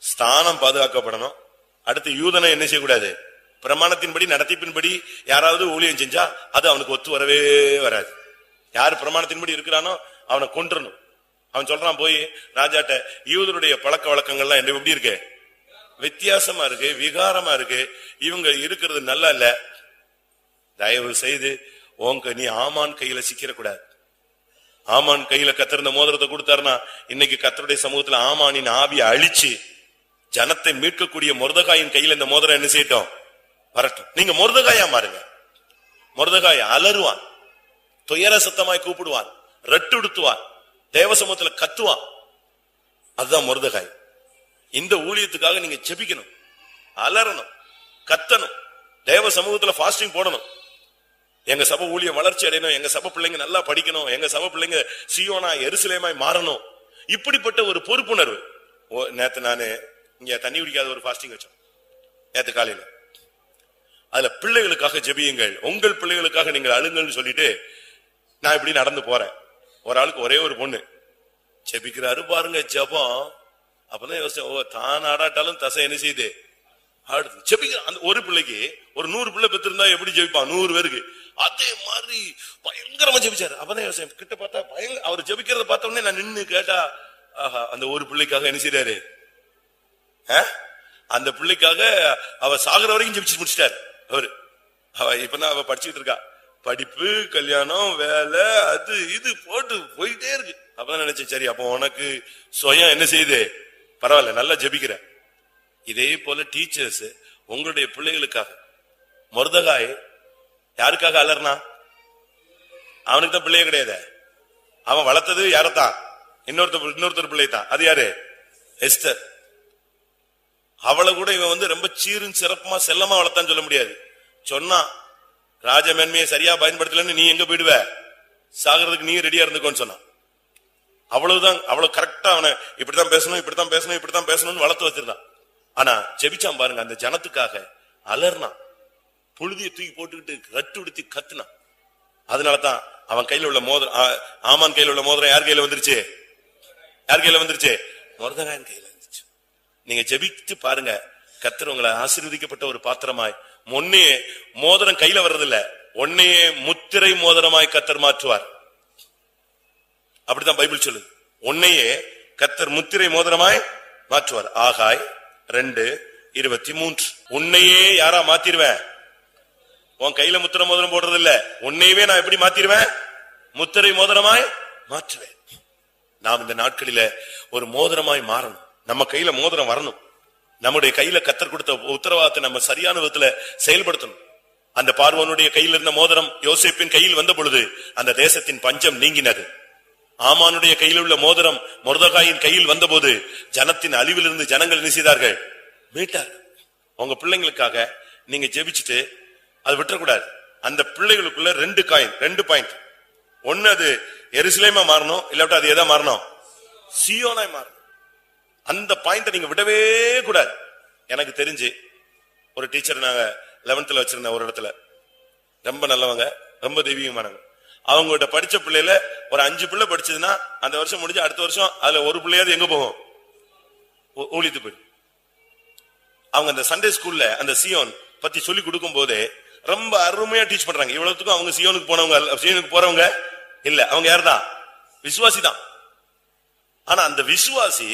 ஸ்தானம் பாதுகாக்கப்படணும். அடுத்து யூதனை என்ன செய்யக்கூடாது? பிரமாணத்தின்படி நடத்திப்பின்படி யாராவது ஊழியம் செஞ்சா அது அவனுக்கு ஒத்து வரவே வராது. யாரு பிரமாணத்தின்படி இருக்கிறானோ அவனை கொன்றணும். அவன் சொல்றான் போய் ராஜாட்ட, யூதருடைய பழக்க வழக்கங்கள்லாம் என்ன எப்படி இருக்கு? வித்தியாசமா இருக்கு, விகாரமா இருக்கு, இவங்க இருக்கிறது நல்லா இல்ல, தயவு செய்து நீ ஆமான் கையில சிக்கிறக்கூடாது. ஆமான் கையில கத்தர் இந்த மோதிரத்தை கொடுத்தாருன்னா இன்னைக்கு கத்தருடைய சமூகத்துல ஆமானின் ஆவியை அழிச்சு ஜனத்தை மீட்கக்கூடிய மொர்தகாயின் கையில இந்த மோதிரம் என்ன செய்யட்டும்? வரட்டும். நீங்க மொர்தகாயா மாறுங்க. மொர்தகாய் அலறுவான், துயர சத்தமாய் கூப்பிடுவான், ரெட்டு உடுத்துவான், தேவ சமூகத்துல கத்துவான். அதுதான் மொர்தகாய். இந்த ஊழியத்துக்காக நீங்க ஜெபிக்கணும், அலறணும், கத்தணும், தேவ சமூகத்துல ஃபாஸ்டிங் போடணும். எங்க சபை ஊழிய வளர்ச்சி அடையணும், எங்க சபை பிள்ளைங்க நல்லா படிக்கணும், எங்க சபை பிள்ளைங்க சீயோனா எருசலேமாய் மாறணும். இப்படிப்பட்ட ஒரு பொறுப்புணர்வு. நேத்து நானு இங்க தண்ணி குடிக்காத ஒரு ஃபாஸ்டிங் வச்சோம் நேத்து காலையில. அதுல பிள்ளைகளுக்காக ஜெபியுங்கள், உங்கள் பிள்ளைகளுக்காக நீங்கள் அழுங்கள்னு சொல்லிட்டு நான் இப்படி நடந்து போறேன். ஒரு ஆளுக்கு ஒரே ஒரு பொண்ணு ஜெபிக்கிறாரு பாருங்க ஜெபம். அப்பதான் யோசிச்சேன், தான் ஆடாட்டாலும் தசை என்ன செய்யுது? ஆடுது. ஜெபிக்கிறான். அந்த ஒரு பிள்ளைக்கு ஒரு 100 பிள்ளை பெற்றிருந்தா எப்படி ஜெபிப்பான்? 100 பேருக்கு அதே மாதிரி பயங்கரமா ஜெபிச்சாரு. அப்பதான் யோசிச்சேன், கிட்ட பார்த்தா அவர் ஜெபிக்கிறத பார்த்த உடனே நான் நின்னு கேட்டா, ஆஹா, அந்த ஒரு பிள்ளைக்காக என்ன செய்யறாரு? அந்த பிள்ளைக்காக அவ சாகுற வரைக்கும் ஜெபிச்சு முடிச்சிட்டாரு அவரு. இப்பதான் அவ படிச்சுட்டு இருக்கா. படிப்பு, கல்யாணம், வேலை, அது இது போட்டு போயிட்டே இருக்கு. அப்பதான் நினைச்சேன், சரி அப்ப உனக்கு சுயம் என்ன செய்யுது? பரவாயில்ல, நல்லா ஜெபிக்கிற. இதே போல டீச்சர்ஸ் உங்களுடைய பிள்ளைகளுக்காக. மொர்தகாய் யாருக்காக அலர்னா? அவனுக்கு தான் பிள்ளையே கிடையாது. அவன் வளர்த்தது யாரத்தான்? இன்னொருத்தர் பிள்ளை தான். அது யாரு? எஸ்தர். அவளை கூட இவன் ரொம்ப சீரும் சிறப்புமா செல்லமா வளர்த்தான்னு சொல்ல முடியாது. சொன்னா ராஜமேன்மையை சரியா பயன்படுத்தலன்னு நீ எங்க போயிடுவ, சாகிறதுக்கு நீ ரெடியா இருந்துக்கோன்னு சொன்னான். அவ்வளவுதான். அவ்வளவு கரெக்டா அவனை இப்படித்தான் பேசணும், இப்படித்தான் பேசணும், இப்படித்தான் பேசணும்னு வளர்த்து வச்சிருந்தான். ஆனா ஜெபிச்சான் பாருங்க, அந்த ஜனத்துக்காக அலர்னான், புழுதியை தூக்கி போட்டுக்கிட்டு ரட்டு உடுத்தி கத்துனான். அதனாலதான் அவன் கையில உள்ள மோதிரம், ஆமான் கையில உள்ள மோதிரம் யார் கையில வந்துருச்சு? யார் கையில வந்துருச்சு? மொர்தகாயின் கையில வந்துருச்சு. நீங்க ஜெபித்து பாருங்க, கர்த்தர் உங்களை ஆசீர்வதிக்கப்பட்ட ஒரு பாத்திரமாய். முன்னே மோதிரம் கையில வர்றதில்ல, ஒன்னையே முத்திரை மோதிரமாய் கர்த்தர் மாற்றுவார். அப்படித்தான் பைபிள் சொல்லுது. உன்னையே கர்த்தர் முத்திரை மோதிரமாய் மாற்றுவார். ஆகாய் 2:23. உன்னையே யாரா மாத்திருவேன்? உன் கையில முத்திரை மோதிரம் போடுறது இல்ல, உன்னையவே நான் எப்படி மாத்திருவேன்? முத்திரை மோதிரமாய் மாற்றுவேன். நாம் இந்த நாட்களில ஒரு மோதிரமாய் மாறணும். நம்ம கையில மோதிரம் வரணும். நம்முடைய கையில கர்த்தர் கொடுத்த உத்தரவாதத்தை நம்ம சரியான விதத்துல செயல்படுத்தணும். அந்த பார்வோனுடைய கையில் இருந்த மோதிரம் யோசேப்பின் கையில் வந்த பொழுது அந்த தேசத்தின் பஞ்சம் நீங்கினது. ஆமானுடைய கையில் உள்ள மோதிரம் மொர்தகாயின் கையில் வந்த போது ஜனத்தின் அழிவிலிருந்து ஜனங்கள் என்ன செய்தார்கள்? மீட்டார்கள். உங்க பிள்ளைங்களுக்காக நீங்க ஜெபிச்சுட்டு அது விட்டுறக்கூடாது. அந்த பிள்ளைகளுக்குள்ள 2 பாயிண்ட். ஒன்னு அது எருசலேமா மாறணும், இல்லாவிட்டா அது எதா மாறணும்? சீயோனாய் மாறணும். அந்த பாயிண்ட நீங்க விடவே கூடாது. எனக்கு தெரிஞ்சு ஒரு டீச்சர் நாங்க 11th வச்சிருந்த ஒரு இடத்துல, ரொம்ப நல்லவங்க, ரொம்ப தெய்வீகமானவங்க. அவங்ககிட்ட படிச்ச பிள்ளைல ஒரு 5 பிள்ளை படிச்சதுன்னா அந்த வருஷம் முடிஞ்சு அடுத்த வருஷம் அதுல ஒரு பிள்ளையாவது எங்க போகும்? ஊழித்து போயிடும். அவங்க அந்த சண்டே ஸ்கூல்ல அந்த சியோன் பத்தி சொல்லி கொடுக்கும் போதே ரொம்ப அருமையா டீச் பண்றாங்க. இவ்வளவுக்கும் அவங்க சியோனுக்கு போனவங்க, சியோனுக்கு போறவங்க இல்ல, அவங்க யாருதான்? விசுவாசி தான். ஆனா அந்த விசுவாசி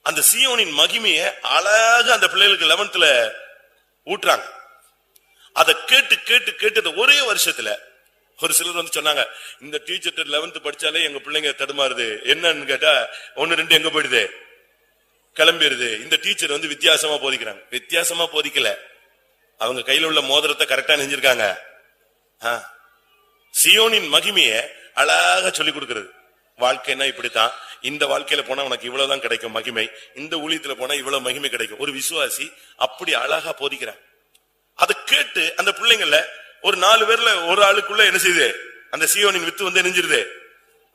அந்த சியோனின் மகிமையை அழகா அந்த பிள்ளைகளுக்கு 11th ஊட்டுறாங்க. அதை கேட்டு கேட்டு கேட்டு ஒரே வருஷத்துல ஒரு சிலர் வந்து சொன்னாங்க, இந்த டீச்சர் 11th படிச்சாலே எங்க பிள்ளைங்க தடுமாறுது. என்னன்னு கேட்டா 1 2 எங்க போயிடுது, கிளம்பிடுது. இந்த டீச்சர் வந்து வித்தியாசமா போதிக்கிறாங்க. வித்தியாசமா போதிக்கல, அவங்க கையில உள்ள மோதிரத்தை கரெக்டா நெஞ்சிருக்காங்க. சியோனின் மகிமையை அழகா சொல்லி கொடுக்கிறது. வாழ்க்கைன்னா இப்படித்தான், இந்த வாழ்க்கையில போனா உனக்கு இவ்வளவுதான் கிடைக்கும் மகிமை, இந்த ஊழியத்துல போனா இவ்வளவு மகிமை கிடைக்கும். ஒரு விசுவாசி அப்படி அழகா போதிக்கிறான். அதை கேட்டு அந்த பிள்ளைங்கள ஒரு 4 பேர்ல ஒரு ஆளுக்குள்ள என்ன செய்யுது, அந்த சியோனின் வித்து வந்து நெஞ்சிருது,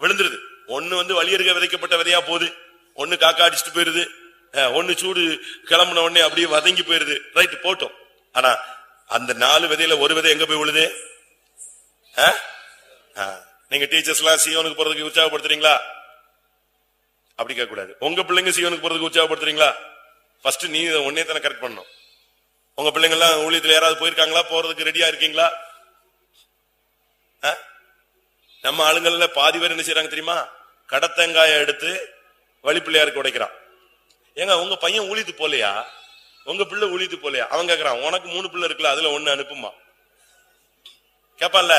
விழுந்துருது. ஒண்ணு வந்து வழியருக விதைக்கப்பட்ட விதையா போகுது, ஒண்ணு காக்கா அடிச்சுட்டு போயிருது, ஒண்ணு சூடு கிளம்புன உடனே அப்படியே வதங்கி போயிருது. ரைட், போட்டோம். ஆனா அந்த 4 விதையில ஒரு விதை எங்க போய் விழுது? நீங்க டீச்சர்ஸ் எல்லாம் சியோனுக்கு போறதுக்கு உற்சாகப்படுத்துறீங்களா? அப்படி கேட்க கூடாது. உங்க பிள்ளைங்க சியோனுக்கு போறதுக்கு உற்சாகப்படுத்துறீங்களா? ஃபர்ஸ்ட் நீ ஒன்னே தானே கரெக்ட் பண்ணணும். உங்க பிள்ளைங்க எல்லாம் ஊழியத்துல யாராவது போயிருக்காங்களா? போறதுக்கு ரெடியா இருக்கீங்களா? நம்ம ஆளுங்கள்ல பாதி பேர் என்ன செய்யறாங்க தெரியுமா? கடத்தங்காய எடுத்து வழிப்பிள்ளையாருக்கு உடைக்கிறான். ஏங்க உங்க பையன் ஊழியத்து போலையா? உங்க பிள்ளை ஊழியத்து போலையா? அவன் கேக்குறான், உனக்கு 3 பிள்ளை இருக்குல்ல, அதுல 1 அனுப்புமா கேப்பான்ல.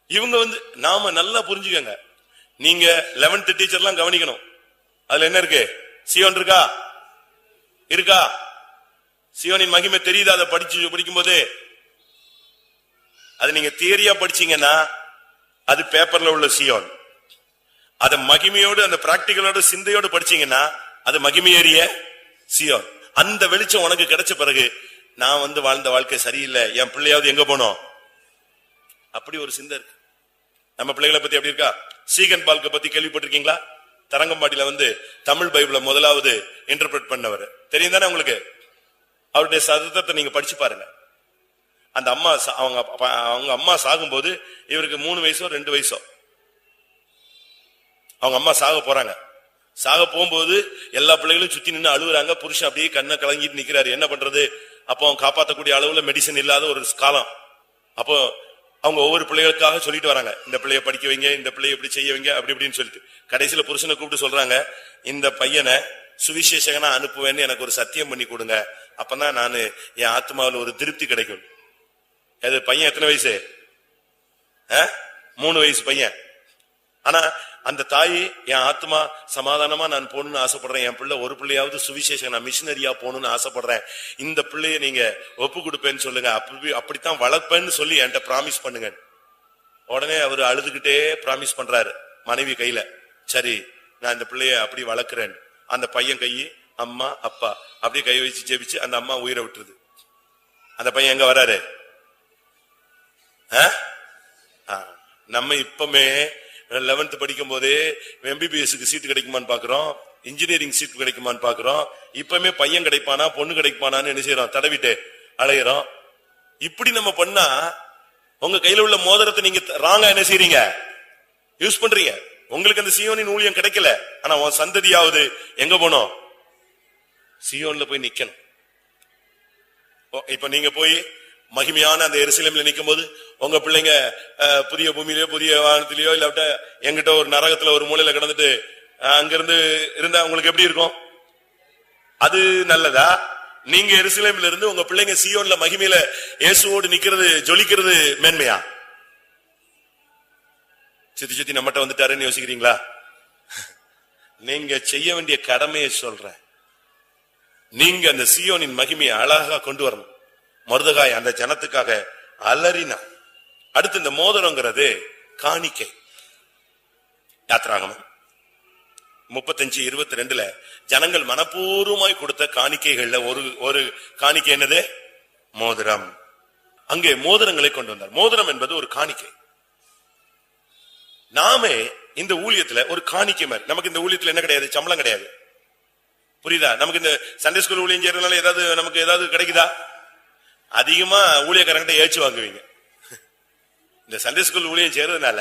இவங்க வந்து நாம நல்லா புரிஞ்சுக்கங்க. நீங்க 11th டீச்சர்லாம் கவனிக்கணும். அதுல என்ன இருக்கு? சியோன் இருக்கா? இருக்கா? சியோனின் மகிமை தெரியுதா? அதை படிக்கும் போது அது நீங்க தியரியா படிச்சீங்கன்னா அது பேப்பர்ல உள்ள சியோன். அத மகிமையோடு அந்த பிராக்டிகலோட சிந்தையோடு படிச்சீங்கன்னா அது மகிமையேறிய சியோன். அந்த வெளிச்சம் உனக்கு கிடைச்ச பிறகு நான் வந்து வாழ்ந்த வாழ்க்கை சரியில்லை, என் பிள்ளையாவது எங்க போனோம், அப்படி ஒரு சிந்தை இருக்கு. நம்ம பிள்ளைகளை பத்தி எப்படி இருக்கா? சீகன் பால்க பத்தி கேள்விப்பட்டிருக்கீங்களா? தரங்கம்பாடியில வந்து தமிழ் பைபிள முதலாவது இன்டர்பிரட் பண்ணவர் தெரியும் தானே உங்களுக்கு? அவருடைய சதத்தை நீங்க படிச்சு பாருங்க. அந்த அம்மா அவங்க அம்மா சாகும்போது இவருக்கு 3 வயசோ 2 வயசோ, அவங்க அம்மா சாக போறாங்க. சாக போகும்போது எல்லா பிள்ளைகளும் சுத்தி நின்று அழுகுறாங்க. புருஷன் அப்படியே கண்ணை கலங்கிட்டு நிக்கிறாரு. என்ன பண்றது? அப்போ அவங்க காப்பாற்றக்கூடிய அளவுல மெடிசன் இல்லாத ஒரு காலம். அப்போ அவங்க ஒவ்வொரு பிள்ளைகளுக்காக சொல்லிட்டு வராங்க, இந்த பிள்ளைய படிக்க வைங்க, இந்த பிள்ளைய எப்படி செய்ய வைங்க, அப்படி இப்படின்னு சொல்லிட்டு கடைசியில புருஷனை கூப்பிட்டு சொல்றாங்க, இந்த பையனை சுவிசேஷகனா அனுப்புவேன்னு எனக்கு ஒரு சத்தியம் பண்ணி கொடுங்க, அப்பதான் நான் என் ஆத்மாவில் ஒரு திருப்தி கிடைக்கும். அது பையன் எத்தனை வயசு? 3 வயசு பையன். ஆனா அந்த தாய், என் ஆத்மா சமாதானமா நான் போகணும்னு ஆசைப்படுறேன், என் பிள்ளை ஒரு பிள்ளையாவது சுவிசேஷம் நான் மிஷினரியா போகணும்னு ஆசைப்படுறேன், இந்த பிள்ளைய நீங்க ஒப்பு கொடுப்பேன்னு சொல்லுங்க, அப்படித்தான் வளர்ப்பேன்னு சொல்லி என்கிட்ட பிராமிஸ் பண்ணுங்க. உடனே அவர் அழுதுகிட்டே பிராமிஸ் பண்றாரு மனைவி கையில. சரி, நான் இந்த பிள்ளைய அப்படி வளர்க்கிறேன். அந்த பையன் கையை அம்மா அப்பா அப்படியே கை வச்சு ஜெபிச்சு அந்த அம்மா உயிரை விட்டுருது. அந்த பையன் எங்க வராரு? நம்ம இப்பமே 11th படிக்கும் போதே MBBSக்கு சீட்டு கிடைக்குமான்னு பாக்குறோம், இன்ஜினியரிங் சீட் கிடைக்குமான்னு பாக்குறோம். இப்பமே பையன் கிடைப்பானா பொண்ணு கிடைப்பானான்னு என்ன செய்யறோம்? தடவிட்டு அலையிறோம். இப்படி நம்ம பண்ணா உங்க கையில உள்ள மோதிரத்தை நீங்க ராங்கா என்ன செய்றீங்க? யூஸ் பண்றீங்க. உங்களுக்கு அந்த சியோனின் ஊழியம் கிடைக்கல, ஆனா உன் சந்ததியாவது எங்க போனோம்? சியோன்ல போய் நிக்கணும். இப்ப நீங்க போய் மகிமையான அந்த எருசலேம்ல நிக்கும் போது உங்க பிள்ளைங்க புதிய பூமியிலயோ புதிய வானத்திலயோ இல்லாட்ட எங்கிட்ட ஒரு நரகத்துல ஒரு மூலையில கிடந்துட்டு அங்கிருந்து இருந்தா உங்களுக்கு எப்படி இருக்கும்? அது நல்லதா? நீங்க எருசலேம்ல இருந்து உங்க பிள்ளைங்க சியோன்ல மகிமையில இயேசுவோடு நிக்கிறது ஜொலிக்கிறது மேன்மையா? சுத்தி சுத்தி நம்மகிட்ட வந்துட்டாருன்னு யோசிக்கிறீங்களா? நீங்க செய்ய வேண்டிய கடமையை சொல்றேன். நீங்க அந்த சியோனின் மகிமையை அழகா கொண்டு வரணும். மொர்தெகாய் அந்த ஜனத்துக்காக அலறினா. அடுத்து இந்த மோதிரங்கிறது காணிக்கை. யாத்ராகமம் 35:22 ஜனங்கள் மனப்பூர்வமாய் கொடுத்த காணிக்கைகள்ல ஒரு காணிக்கை என்னது? மோதிரம். அங்கே மோதிரங்களை கொண்டு வந்தார். மோதிரம் என்பது ஒரு காணிக்கை. நாமே இந்த ஊழியத்துல ஒரு காணிக்கை மாதிரி. நமக்கு இந்த ஊழியத்துல என்ன கிடையாது? சம்பளம் கிடையாது. புரியுதா? நமக்கு இந்த சண்டே ஸ்கூல் ஊழியம் செய்யறதுனால ஏதாவது நமக்கு ஏதாவது கிடைக்குதா? அதிகமா ஊழியக்காரங்கிட்ட ஏச்சு வாங்குவீங்க. இந்த சண்டே ஸ்கூல் ஊழியம் செய்யறதுனால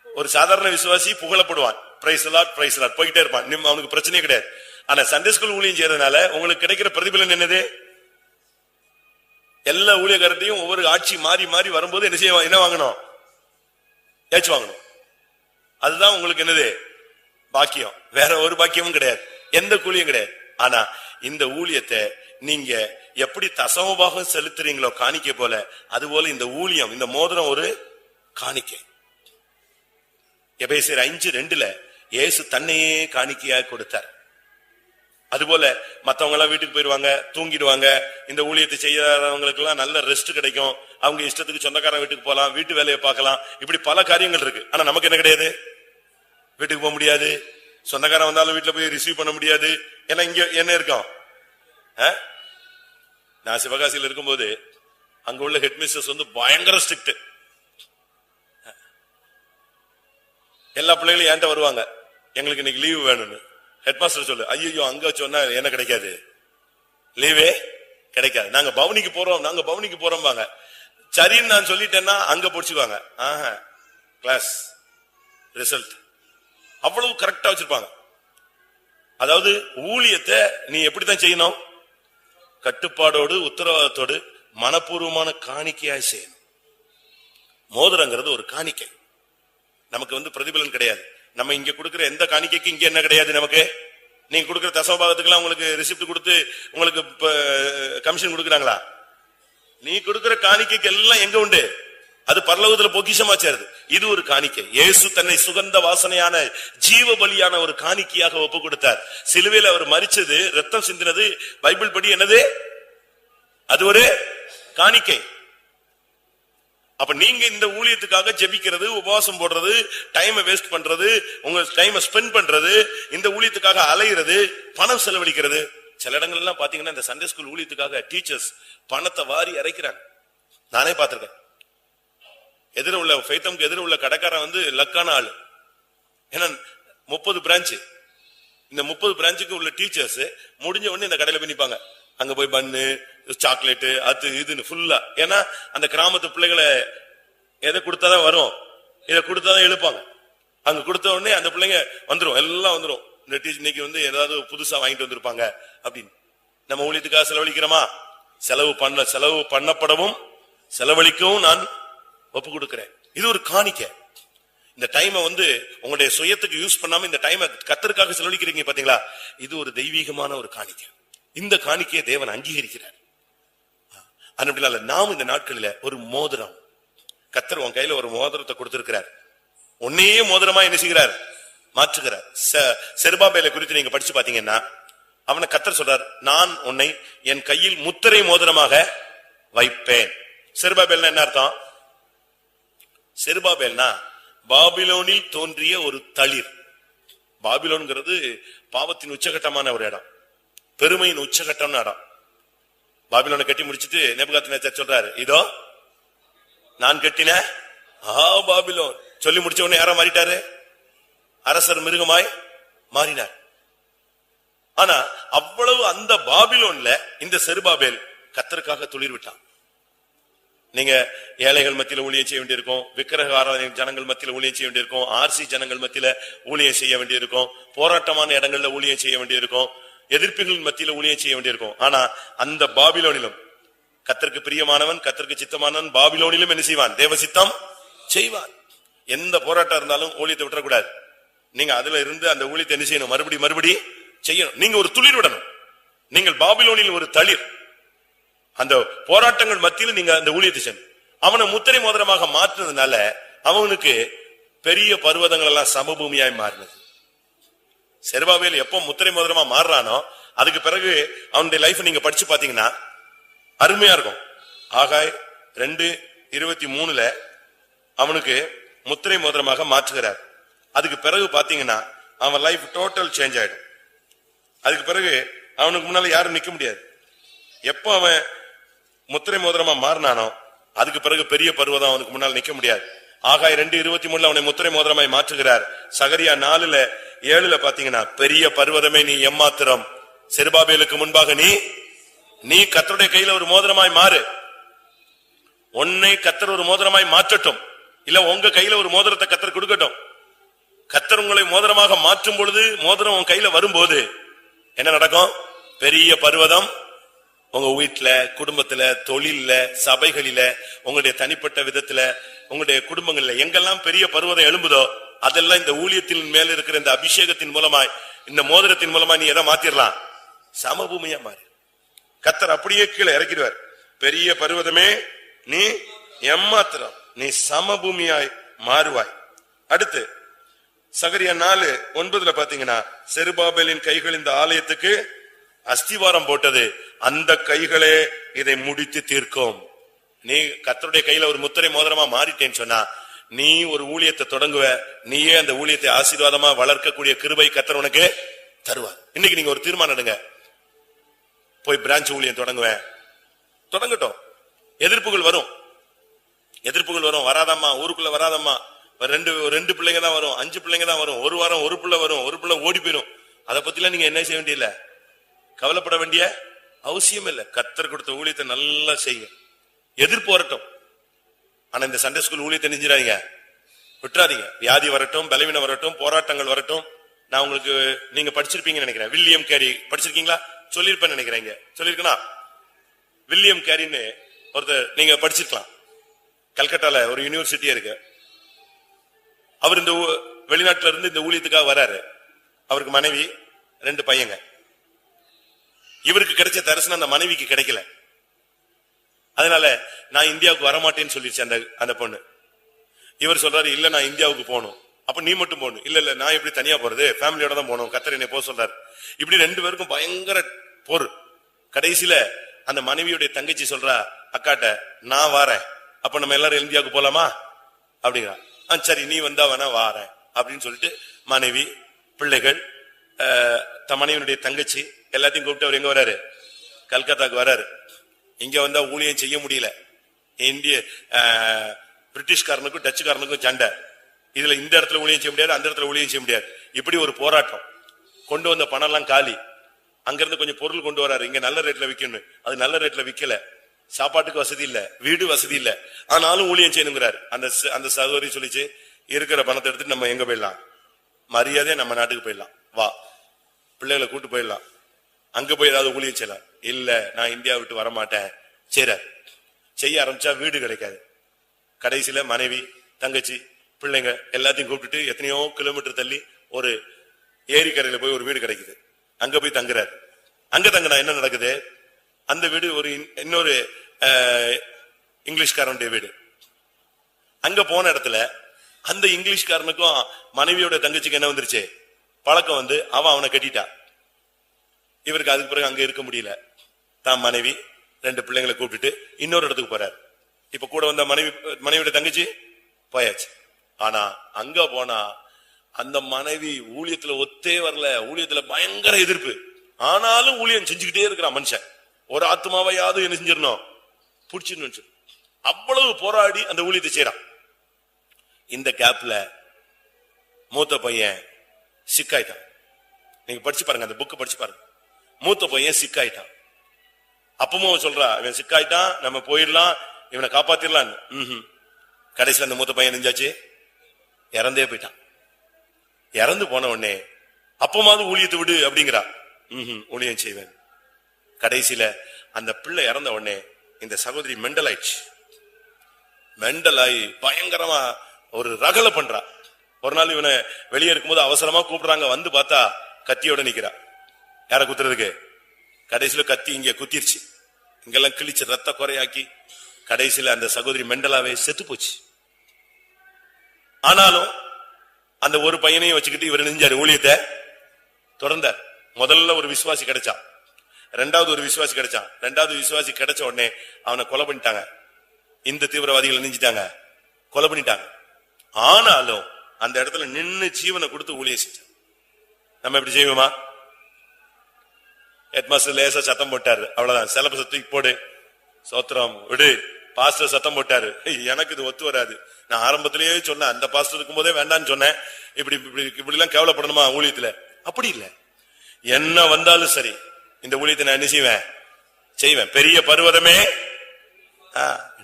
ஒரு சாதாரண விசுவாசி புகழப்படுவான், பிரைஸ் லார்ட் பிரைஸ் லார்ட் போய்கிட்டே இருப்பான், அவனுக்கு பிரச்சனையே கிடையாது. ஆனா சண்டே ஸ்கூல் ஊழியம் செய்யறதுனால உங்களுக்கு கிடைக்கிற பிரதிபலன் என்னது? எல்லா ஊழியக்காரத்தையும் ஒவ்வொரு ஆட்சி மாறி மாறி வரும்போது என்ன செய்ய, என்ன வாங்கணும்? ஏச்சு வாங்கணும். அதுதான் உங்களுக்கு என்னது? பாக்கியம். வேற ஒரு பாக்கியமும் கிடையாது, எந்த கூலியும் கிடையாது. ஆனா இந்த ஊழியத்தை நீங்க எப்படி தசமபாகம் செலுத்துறீங்களோ காணிக்கை போல, அதுபோல இந்த ஊழியம், இந்த மோதிரம் ஒரு காணிக்கை. எபேசியர் 5:2 இயேசு தன்னையே காணிக்கையாக கொடுத்தார். அதுபோல மத்தவங்க எல்லாம் வீட்டுக்கு போயிருவாங்க, தூங்கிடுவாங்க. இந்த ஊழியத்தை செய்யாதவங்களுக்கு எல்லாம் நல்ல ரெஸ்ட் கிடைக்கும். அவங்க இஷ்டத்துக்கு சொந்தக்காரன் வீட்டுக்கு போலாம், வீட்டு வேலையை பார்க்கலாம். இப்படி பல காரியங்கள் இருக்கு. ஆனா நமக்கு என்ன கிடையாது, வீட்டுக்கு போக முடியாது, சொந்தக்காரன் வந்தாலும் வீட்டுல போய் ரிசீவ் பண்ண முடியாது. ஏன்னா இங்க என்ன இருக்கும், நான் சிவகாசியில் இருக்கும்போது அங்க உள்ள ஹெட்மிஸ்டர்ஸ் பயங்கர ஸ்ட்ரிக்ட். எல்லா பிள்ளைகளும் என்கிட்ட வருவாங்க, எங்களுக்கு இன்னைக்கு லீவு வேணும்னு. ஹெட்மாஸ்டர் சொல்லு, ஐயோ அங்க சொன்னா என்ன கிடைக்காது, லீவே கிடைக்காது, நாங்க பவுனிக்கு போறோம். சரின்னு நான் சொல்லிட்டேன்னா அங்க பொடிச்சுக்குவாங்க. கிளாஸ் ரிசல்ட் அவ்வளவு கரெக்டா வச்சிருப்பாங்க. அதாவது ஊழியத்தை நீ எப்படித்தான் செய்யணும், கட்டுப்பாடோடு உத்தரவாதத்தோடு மனப்பூர்வமான காணிக்கையாய் செய்யணும். மோதிரங்கிறது ஒரு காணிக்கை. நமக்கு பிரதிபலன் கிடையாது. நம்ம இங்க கொடுக்கிற எந்த காணிக்கைக்கு இங்க என்ன கிடையாது. நமக்கு நீங்க கொடுக்கிற தசமபாகத்துக்கெல்லாம் உங்களுக்கு ரிசிப்ட் கொடுத்து உங்களுக்கு கமிஷன் கொடுக்கறாங்களா? நீ கொடுக்கிற காணிக்கைக்கு எல்லாம் எங்க உண்டு, அது பரலோகத்துல பொக்கிஷமா சேருது. இது ஒரு காணிக்கை. இயேசு தன்னை சுகந்த வாசனையான ஜீவ பலியான ஒரு காணிக்கையாக ஒப்பு கொடுத்தார். சிலுவையில் அவர் மரிச்சது, ரத்தம் சிந்தினது பைபிள் படி என்னது, அது ஒரு காணிக்கை. அப்ப நீங்க இந்த ஊழியத்துக்காக ஜெபிக்கிறது, உபவாசம் போடுறது, டைமை வேஸ்ட் பண்றது, உங்க டைமை ஸ்பெண்ட் பண்றது, இந்த ஊழியத்துக்காக அலையிறது, பணம் செலவழிக்கிறது. சில இடங்கள் எல்லாம் பாத்தீங்கன்னா இந்த சண்டே ஸ்கூல் ஊழியத்துக்காக டீச்சர்ஸ் பணத்தை வாரி அரைக்கிறாங்க. நானே பார்த்திருக்கேன். எதிர உள்ள ஃபைத்தம்க்கு எதிர உள்ள கடைக்காரன் லக்கான ஆளு. ஏன்னா 30 பிரான்ச், இந்த 30 பிரான்ச்சுக்கு உள்ள டீச்சர்ஸ் முடிஞ்ச உடனே இந்த கடையில போய் நிப்பாங்க. அங்க போய் பன்னு, சாக்லேட்டு, அது இதுன்னு ஃபுல்லா. ஏன்னா அந்த கிராமத்து பிள்ளைகளை எதை கொடுத்தாதான் வரும், இதை கொடுத்தாதான் எழுப்பாங்க. அங்க கொடுத்த உடனே அந்த பிள்ளைங்க வந்துரும், எல்லாம் வந்துரும். இந்த டீச்சர் இன்னைக்கு ஏதாவது புதுசா வாங்கிட்டு வந்திருப்பாங்க அப்படின்னு. நம்ம ஊழியத்துக்காக செலவழிக்கிறோமா? செலவு பண்ணப்படவும் செலவழிக்கவும் நான் ஒப்பு கொடுக்கிறேன். இது ஒரு காணிக்கை. இந்த டைமை உங்களுடைய சுயத்துக்கு யூஸ் பண்ணாம இந்த டைமை கர்த்தருக்காக செலவழிக்கிறீங்க பாத்தீங்களா, இது ஒரு தெய்வீகமான ஒரு காணிக்கை. இந்த காணிக்கையை தேவன் அங்கீகரிக்கிறார். அதனால நாம் இந்த நாட்களில ஒரு மோதிரம், கர்த்தர் உன் கையில ஒரு மோதிரத்தை கொடுத்திருக்கிறார். உன்னையே மோதிரமா என்ன செய்கிறார், மாற்றுகிறார். செருபாபேலை குறித்து நீங்க படிச்சு பாத்தீங்கன்னா அவனை கர்த்தர் சொல்றார், நான் உன்னை என் கையில் முத்திரை மோதிரமாக வைப்பேன். செருபாபேல்னா என்ன அர்த்தம்? செருபாபேல்னா பாபிலோனில் தோன்றிய ஒரு தளிர். பாபிலோன்ங்கிறது பாவத்தின் உச்சகட்டமான ஒரு இடம், பெருமையின் உச்சகட்டமான இடம். பாபிலோனை கட்டி முடிச்சிட்டு நேபுகாத்நேச்சர் சொல்றாரு, இதோ நான் கட்டின பாபிலோன். சொல்லி முடிச்ச உடனே யாரா மாறிட்டாரு, அரசர் மிருகமாய் மாறினார். ஆனா அவ்வளவு அந்த பாபிலோன்ல இந்த செருபாபேல் கர்த்தருக்காக துளிர் விட்டான். நீங்க ஏழைகள் மத்தியில ஊழியம் செய்ய வேண்டியிருக்கும், விக்கிரக ஆராதனை ஜனங்கள் மத்தியில ஊழியம் செய்ய வேண்டியிருக்கும், ஆர்சி ஜனங்கள் மத்தியில ஊழியம் செய்ய வேண்டியிருக்கும், போராட்டமான இடங்கள்ல ஊழியம் செய்ய வேண்டியிருக்கும், எதிர்ப்புகள் மத்தியில ஊழியம் செய்ய வேண்டியிருக்கும். ஆனா அந்த பாபிலோனிலும் கர்த்தருக்கு பிரியமானவன், கர்த்தருக்கு சித்தமானவன் பாபிலோனிலும் என்ன செய்வான், தேவ சித்தம் செய்வான். எந்த போராட்டம் இருந்தாலும் ஊழியத்தை விட்டுறக்கூடாது. நீங்க அதுல இருந்து அந்த ஊழியத்தை என்ன செய்யணும், மறுபடி செய்யணும். நீங்க ஒரு துளிர் விடணும். நீங்கள் பாபிலோனில் ஒரு தளிர். அந்த போராட்டங்கள் மத்தியில் நீங்க அந்த ஊழியத்தை செய்யணும். அவனை முத்திரை மோதிரமாக மாற்றினதுனால அவனுக்கு பெரிய பர்வதங்கள் எல்லாம் சமபூமியாய் மாறினது. செருபாபேல் எப்போ முத்திரை மோதிரமா மாறுறானோ அதுக்கு பிறகு அவனுடைய லைஃப் நீங்க படிச்சு பாத்தீங்கன்னா அருமையா இருக்கும். ஆகாய் 2:23 அவனுக்கு முத்திரை மோதிரமாக மாற்றுகிறார். அதுக்கு பிறகு பாத்தீங்கன்னா அவன் லைஃப் டோட்டல் சேஞ்ச் ஆயிடும். அதுக்கு பிறகு அவனுக்கு முன்னால யாரும் நிக்க முடியாது. எப்போ அவன் முத்திரை மோதிரமா மாறினானோ அதுக்கு பிறகு பெரிய பர்வதம் அவனுக்கு முன்னால் நிக்க முடியாது. ஆகாய் 2:23 அவனை முத்திரை மோதிரமாய் மாற்றுகிறார். சகரியா 4:7 பாத்தீங்கன்னா பெரிய பர்வதமே நீ எம்மாத்திரம், செருபாபேலுக்கு முன்பாக நீ கர்த்தருடைய கையில ஒரு மோதிரமாய் மாறு. உன்னை கர்த்தர் ஒரு மோதிரமாய் மாற்றட்டும், இல்ல உங்க கையில ஒரு மோதிரத்தை கர்த்தர் கொடுக்கட்டும். கர்த்தர் உங்களை மோதிரமாக மாற்றும் பொழுது, மோதிரம் உன் கையில வரும்போது என்ன நடக்கும்? பெரிய பர்வதம் உங்க வீட்டுல, குடும்பத்துல, தொழில, சபைகளில, உங்களுடைய தனிப்பட்ட விதத்துல, உங்களுடைய குடும்பங்கள்ல எங்கெல்லாம் பெரிய பர்வதம் எழும்புதோ அதெல்லாம் இந்த ஊழியத்தின் மேல இருக்கிற இந்த அபிஷேகத்தின் மூலமாய், இந்த மோதிரத்தின் மூலமா நீ எதை மாத்திரலாம், சமபூமியா மாறி கர்த்தர் அப்படியே கீழே இறக்கிடுவார். பெரிய பர்வதமே நீ எம்மாத்திரம், நீ சமபூமியாய் மாறுவாய். அடுத்து சகரியா 4:9 பாத்தீங்கன்னா, செருபாபேலின் கைகள் இந்த ஆலயத்துக்கு அஸ்திவாரம் போட்டது, அந்த கைகளே இதை முடித்து தீர்க்கும். நீ கர்த்தருடைய கையில ஒரு முத்திரை மோதிரமா மாறிட்டேன்னு சொன்னா, நீ ஒரு ஊழியத்தை தொடங்குவ, நீயே அந்த ஊழியத்தை ஆசீர்வாதமா வளர்க்கக்கூடிய கிருபை கர்த்தர் உனக்கு தருவார். இன்னைக்கு நீங்க ஒரு தீர்மானம் எடுங்க, போய் பிரான்ச் ஊழியம் தொடங்குவேன். தொடங்கட்டும். எதிர்ப்புகள் வரும், எதிர்ப்புகள் வரும். வராதம்மா, ஊருக்குள்ள வராதம்மா, ரெண்டு பிள்ளைங்க தான் வரும், 5 பிள்ளைங்க தான் வரும், ஒரு வாரம் ஒரு பிள்ளை வரும், ஒரு பிள்ளை ஓடி போயிடும். அதை பத்திலாம் நீங்க என்ன செய்ய வேண்டியதில்ல, கவலைப்பட வேண்டிய அவசியம் இல்லை. கர்த்தர் கொடுத்த ஊழியத்தை நல்லா செய்யுங்க. எதிர்ப்பு வரட்டும், ஆனா இந்த சண்டே ஸ்கூல் ஊழியத்தை நெஞ்சிடாதீங்க, விட்டுறாதீங்க. வியாதி வரட்டும், பலவீனம் வரட்டும், போராட்டங்கள் வரட்டும். நான் உங்களுக்கு, நீங்க படிச்சிருப்பீங்கன்னு நினைக்கிறேன், வில்லியம் கேரி படிச்சிருக்கீங்களா? சொல்லிருப்பேன்னு நினைக்கிறேன். சொல்லிருக்கா? வில்லியம் கேரின்னு ஒருத்தர் நீங்க படிச்சிருக்கலாம். கல்கட்டால ஒரு யூனிவர்சிட்டி இருக்கு. அவர் இந்த வெளிநாட்டுல இருந்து இந்த ஊழியத்துக்காக வராரு. அவருக்கு மனைவி, 2 பையங்க. இவருக்கு கிடைச்ச தரிசனம் அந்த மனைவிக்கு கிடைக்கல. அதனால நான் இந்தியாவுக்கு வரமாட்டேன்னு சொல்லிருச்சு அந்த பொண்ணு. இவர் சொல்றாரு, இல்ல நான் இந்தியாவுக்கு போகணும். அப்ப நீ மட்டும் போகணும். இல்ல நான் எப்படி தனியா போறது, ஃபேமிலியோட தான் போகணும், கர்த்தர் என்னை போக சொல்றாரு. இப்படி 2 பேருக்கும் பயங்கர போர். கடைசியில அந்த மனைவியுடைய தங்கச்சி சொல்றா, அக்காட்ட நான் வாரேன், அப்ப நம்ம எல்லாரும் இந்தியாவுக்கு போலாமா அப்படிங்கிறா. சரி நீ வந்தா வேணா வாரேன் அப்படின்னு சொல்லிட்டு மனைவி, பிள்ளைகள், மனைவியுடைய தங்கச்சி எல்லாத்தையும் கூப்பிட்டு அவர் எங்க வராரு, கல்கத்தாக்கு வராரு. இங்க வந்தா ஊழியம் செய்ய முடியல. இந்திய பிரிட்டிஷ்காரனுக்கும் டச்சுக்காரனுக்கும் சண்டை. இதுல இந்த இடத்துல ஊழியம் செய்ய முடியாது, அந்த இடத்துல ஊழியம் செய்ய முடியாது. இப்படி ஒரு போராட்டம். கொண்டு வந்த பணம் எல்லாம் காலி. அங்கிருந்து கொஞ்சம் பொருள் கொண்டு வராரு, இங்க நல்ல ரேட்ல விக்கணும். அது நல்ல ரேட்ல விக்கல. சாப்பாட்டுக்கு வசதி இல்ல, வீடு வசதி இல்ல, ஆனாலும் ஊழியம் செய்யணுங்கிறாரு. அந்த சகோதரி சொல்லிச்சு, இருக்கிற பணத்தை எடுத்துட்டு நம்ம எங்க போயிடலாம், மரியாதையா நம்ம நாட்டுக்கு போயிடலாம், வா பிள்ளைகளை கூட்டு போயிடலாம், அங்க போய் ஏதாவது ஊழியம் செய்யலாம். இல்ல நான் இந்தியா விட்டு வரமாட்டேன். சரி, செய்ய ஆரம்பிச்சா வீடு கிடைக்காது. கடைசியில மனைவி, தங்கச்சி, பிள்ளைங்க எல்லாத்தையும் கூப்பிட்டுட்டு எத்தனையோ கிலோமீட்டர் தள்ளி ஒரு ஏரிக்கரையில போய் ஒரு வீடு கிடைக்குது. அங்க போய் தங்குறாரு. அங்க தங்கினா என்ன நடக்குது, அந்த வீடு ஒரு இன்னொரு இங்கிலீஷ்காரனுடைய வீடு. அங்க போன இடத்துல அந்த இங்கிலீஷ்காரனுக்கும் மனைவியோட தங்கச்சிக்கு என்ன வந்துருச்சு, பழக்கம் வந்து அவனை கட்டிட்டான். இவருக்கு அதுக்கு பிறகு அங்க இருக்க முடியல. தான் மனைவி 2 பிள்ளைங்களை கூப்பிட்டுட்டு இன்னொரு இடத்துக்கு போறாரு. இப்ப கூட வந்த மனைவியோட தங்கச்சி போயாச்சு. ஆனா அங்க போனா அந்த மனைவி ஊழியத்துல ஒத்தே வரல, ஊழியத்துல பயங்கர எதிர்ப்பு. ஆனாலும் ஊழியம் செஞ்சுக்கிட்டே இருக்கிறான் மனுஷன். ஒரு ஆத்மாவையாவது என்ன செஞ்சிடணும், புடிச்சிடணும். அவ்வளவு போராடி அந்த ஊழியத்தை செய்யறான். இந்த கேப்ல மூத்த பையன் சிக்காயிட்டான். நீங்க படிச்சு பாருங்க, அந்த புக் படிச்சு பாருங்க. மூத்த பையன் சிக்காயிட்டான். அப்பமும் சொல்றா, இவன் சிக்காயிட்டான், நம்ம போயிடலாம், இவனை காப்பாத்திடலாம். கடைசியில் அந்த மூத்த பையன் நெஞ்சாச்சு, இறந்தே போயிட்டான். இறந்து போன உடனே அப்பமாவது ஊழியத்தை விடு அப்படிங்கிறா. ஊழியம் செய்வேன். கடைசியில அந்த பிள்ளை இறந்த உடனே இந்த சகோதரி மெண்டல் ஆயிடுச்சு. மெண்டல் ஆகி பயங்கரமா ஒரு ரகலை பண்றா. ஒரு நாள் இவனை வெளியே இருக்கும்போது அவசரமா கூப்பிடுறாங்க. வந்து பார்த்தா கத்தியோட நிக்கிறா. யார குத்துறதுக்கு? கடைசியில கத்தி இங்க குத்திருச்சு. இங்கெல்லாம் கிழிச்சு ரத்த குறையாக்கி கடைசியில அந்த சகோதரி மெண்டலாவே செத்து போச்சு. ஆனாலும் அந்த ஒரு பையனையும் வச்சுக்கிட்டு இவர் நெஞ்சாரு, ஊழியத்தை தொடர்ந்தார். முதல்ல ஒரு விசுவாசி கிடைச்சான், 2வது ஒரு விசுவாசி கிடைச்சான். 2வது விசுவாசி கிடைச்ச உடனே அவனை கொலை பண்ணிட்டாங்க. இந்த தீவிரவாதிகள் நெஞ்சிட்டாங்க, கொலை பண்ணிட்டாங்க. ஆனாலும் அந்த இடத்துல நின்னு ஜீவனை கொடுத்து ஊழியம் செஞ்சான். நம்ம எப்படி செய்வோமா? ஹெட்மாஸ்டர் லேசா சத்தம் போட்டாரு, அவ்வளவுதான். சிலபஸ் தூக்கி போடு, சோத்திரம் விடு. பாஸ்டர் சத்தம் போட்டாரு, எனக்கு இது ஒத்து வராது. நான் ஆரம்பத்திலேயே சொன்னேன், அந்த பாஸ்டர் இருக்கும் போதே வேண்டான்னு சொன்னேன். இப்படி எல்லாம் கேவலப்படணுமா ஊழியத்துல? அப்படி இல்ல, என்ன வந்தாலும் சரி இந்த ஊழியத்தை நான் என்ன செய்வேன். பெரிய பர்வதமே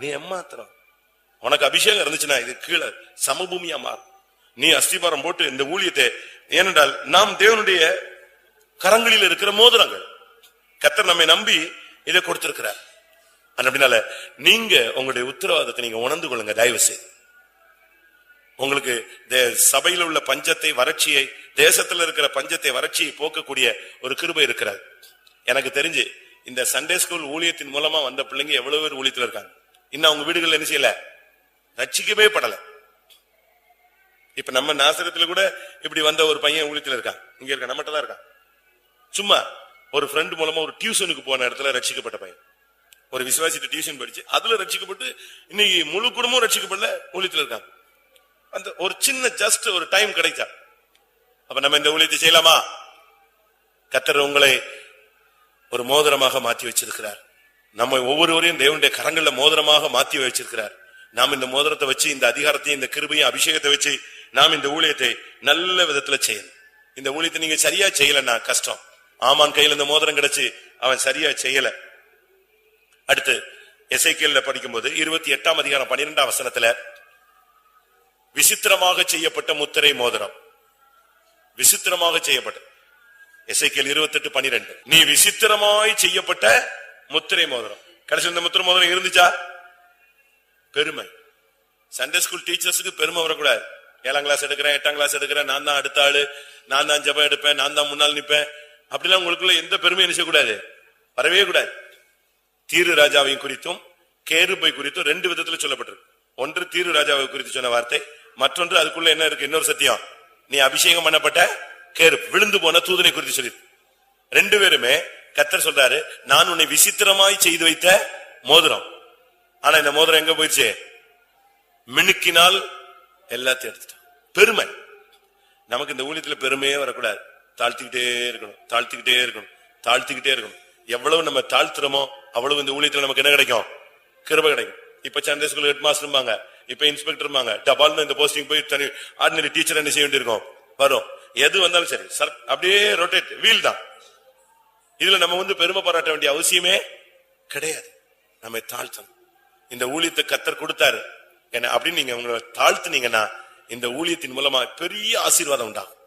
நீ எம்மாத்திரம், உனக்கு அபிஷேகம் இருந்துச்சுன்னா இது கீழே சமபூமியா மாறும். நீ அஸ்திபாரம் போட்டு இந்த ஊழியத்தை, ஏனென்றால் நாம் தேவனுடைய கரங்களில் இருக்கிற மோதிரங்கள். கர்த்தர் நம்மை நம்பி இதை கொடுத்திருக்கிறார். அப்படினால நீங்க உங்களுடைய உத்தரவாதத்தை நீங்க உணர்ந்து கொள்ளுங்க. தயவு செய்து உங்களுக்கு சபையில் உள்ள பஞ்சத்தை, வறட்சியை, தேசத்தில் இருக்கிற பஞ்சத்தை, வறட்சியை போக்கக்கூடிய ஒரு கிருபை இருக்கிறது. எனக்கு தெரிஞ்சு இந்த சண்டே ஸ்கூல் ஊழியத்தின் மூலமா வந்த பிள்ளைங்க எவ்வளவு பேர் ஊழியத்துல இருக்காங்க. இன்னும் அவங்க வீடுகள் என்ன செய்யல, ரட்சிக்கவே படல. இப்ப நம்ம நாசரத்துல கூட இப்படி வந்த ஒரு பையன் ஊழியத்துல இருக்கான், இங்க இருக்க நம்மகிட்ட தான் இருக்கான். சும்மா ஒரு ஃப்ரெண்ட் மூலமா ஒரு டியூஷனுக்கு போன இடத்துல ரட்சிக்கப்பட்ட பையன், ஒரு விசுவாசிட்ட டியூஷன் படிச்சு அதுல ரட்சிக்கப்பட்டு இன்னைக்கு முழு குடும்பம் ரட்சிக்கப்படல, ஊழியத்துல இருக்காங்க. அந்த ஒரு சின்ன ஜஸ்ட் ஒரு டைம் கிடைச்சா அப்ப நம்ம இந்த ஊழியத்தை செய்யலாமா? கர்த்தர் உங்களை ஒரு மோதிரமாக மாற்றி வச்சிருக்கிறார். நம்ம ஒவ்வொருவரையும் தேவனுடைய கரங்கள்ல மோதிரமாக மாற்றி வச்சிருக்கிறார். நாம் இந்த மோதிரத்தை வச்சு, இந்த அதிகாரத்தையும் இந்த கிருபையும் அபிஷேகத்தை வச்சு நாம் இந்த ஊழியத்தை நல்ல விதத்துல செய்யணும். இந்த ஊழியத்தை நீங்க சரியா செய்யலன்னா கஷ்டம். ஆமான் கையில இந்த மோதிரம் கிடைச்சு அவன் சரியா செய்யல. அடுத்து எசேக்கியேல்ல படிக்கும்போது 28ஆம் அதிகாரம் 12ஆம் வசனத்துல விசித்திரமாக செய்யப்பட்ட முத்திரை மோதிரம், விசித்திரமாக செய்யப்பட்ட, எசேக்கியேல் 28:12, நீ விசித்திரமாய் செய்யப்பட்ட முத்திரை மோதிரம். கடைசியில் இந்த முத்திரை மோதிரம் இருந்துச்சா? பெருமை. சண்டே ஸ்கூல் டீச்சர்ஸுக்கு பெருமை வரக்கூடாது. 7ஆம் கிளாஸ் எடுக்கிறேன், 8ஆம் கிளாஸ் எடுக்கிறேன், நான் தான் அடுத்த ஆளு, நான் தான் ஜெபம் எடுப்பேன், நான் தான் முன்னால் நிற்பேன், அப்படிலாம் உங்களுக்குள்ள எந்த பெருமையும் நினைச்சக்கூடாது, வரவே கூடாது. தீரு ராஜாவை குறித்தும் கேருபை குறித்தும் ரெண்டு விதத்துல சொல்லப்பட்டிருக்கு. ஒன்று தீரு ராஜாவை குறித்து சொன்ன வார்த்தை, மற்றொன்று அதுக்குள்ள என்ன இருக்கு, இன்னொரு சத்தியம், நீ அபிஷேகம் பண்ணப்பட்ட கேரு, விழுந்து போன தூதனை குறித்து சொல்லி. ரெண்டு பேருமே கர்த்தர் சொல்றாரு, நான் உன்னை விசித்திரமாய் செய்து வைத்த மோதிரம். ஆனா இந்த மோதிரம் எங்க போயிடுச்சு? மினுக்கினால் எல்லாத்தையும் எடுத்துட்டான். பெருமை. நமக்கு இந்த ஊழியத்துல பெருமையே வரக்கூடாது. தாழ்த்திக்கிட்டே இருக்கணும், தாழ்த்திக்கிட்டே இருக்கணும், தாழ்த்திக்கிட்டே இருக்கணும். எவ்வளவு நம்ம தாழ்த்துறோமோ அவ்வளவு இந்த ஊழியத்துல நமக்கு என்ன கிடைக்கும்? கிருபை கிடைக்கும். இப்ப சண்டே ஸ்கூல் ஹெட் மாஸ்டர் இருப்பாங்க, இப்ப இன்ஸ்பெக்டர் இருப்பாங்க, டபால்னு இந்த போஸ்டிங் போய் தனி ஆர்டினரி டீச்சர் என்ன செய்ய வேண்டியிருக்கும், வரும். எது வந்தாலும் சரி அப்படியே ரொட்டேட் வீல் தான். இதுல நம்ம பெருமை பாராட்ட வேண்டிய அவசியமே கிடையாது. நம்ம தாழ்த்தணும். இந்த ஊழியத்தை கர்த்தர் கொடுத்தாரு என்ன அப்படின்னு நீங்க உங்களை தாழ்த்துனீங்கன்னா இந்த ஊழியத்தின் மூலமா பெரிய ஆசீர்வாதம் உண்டாகும்.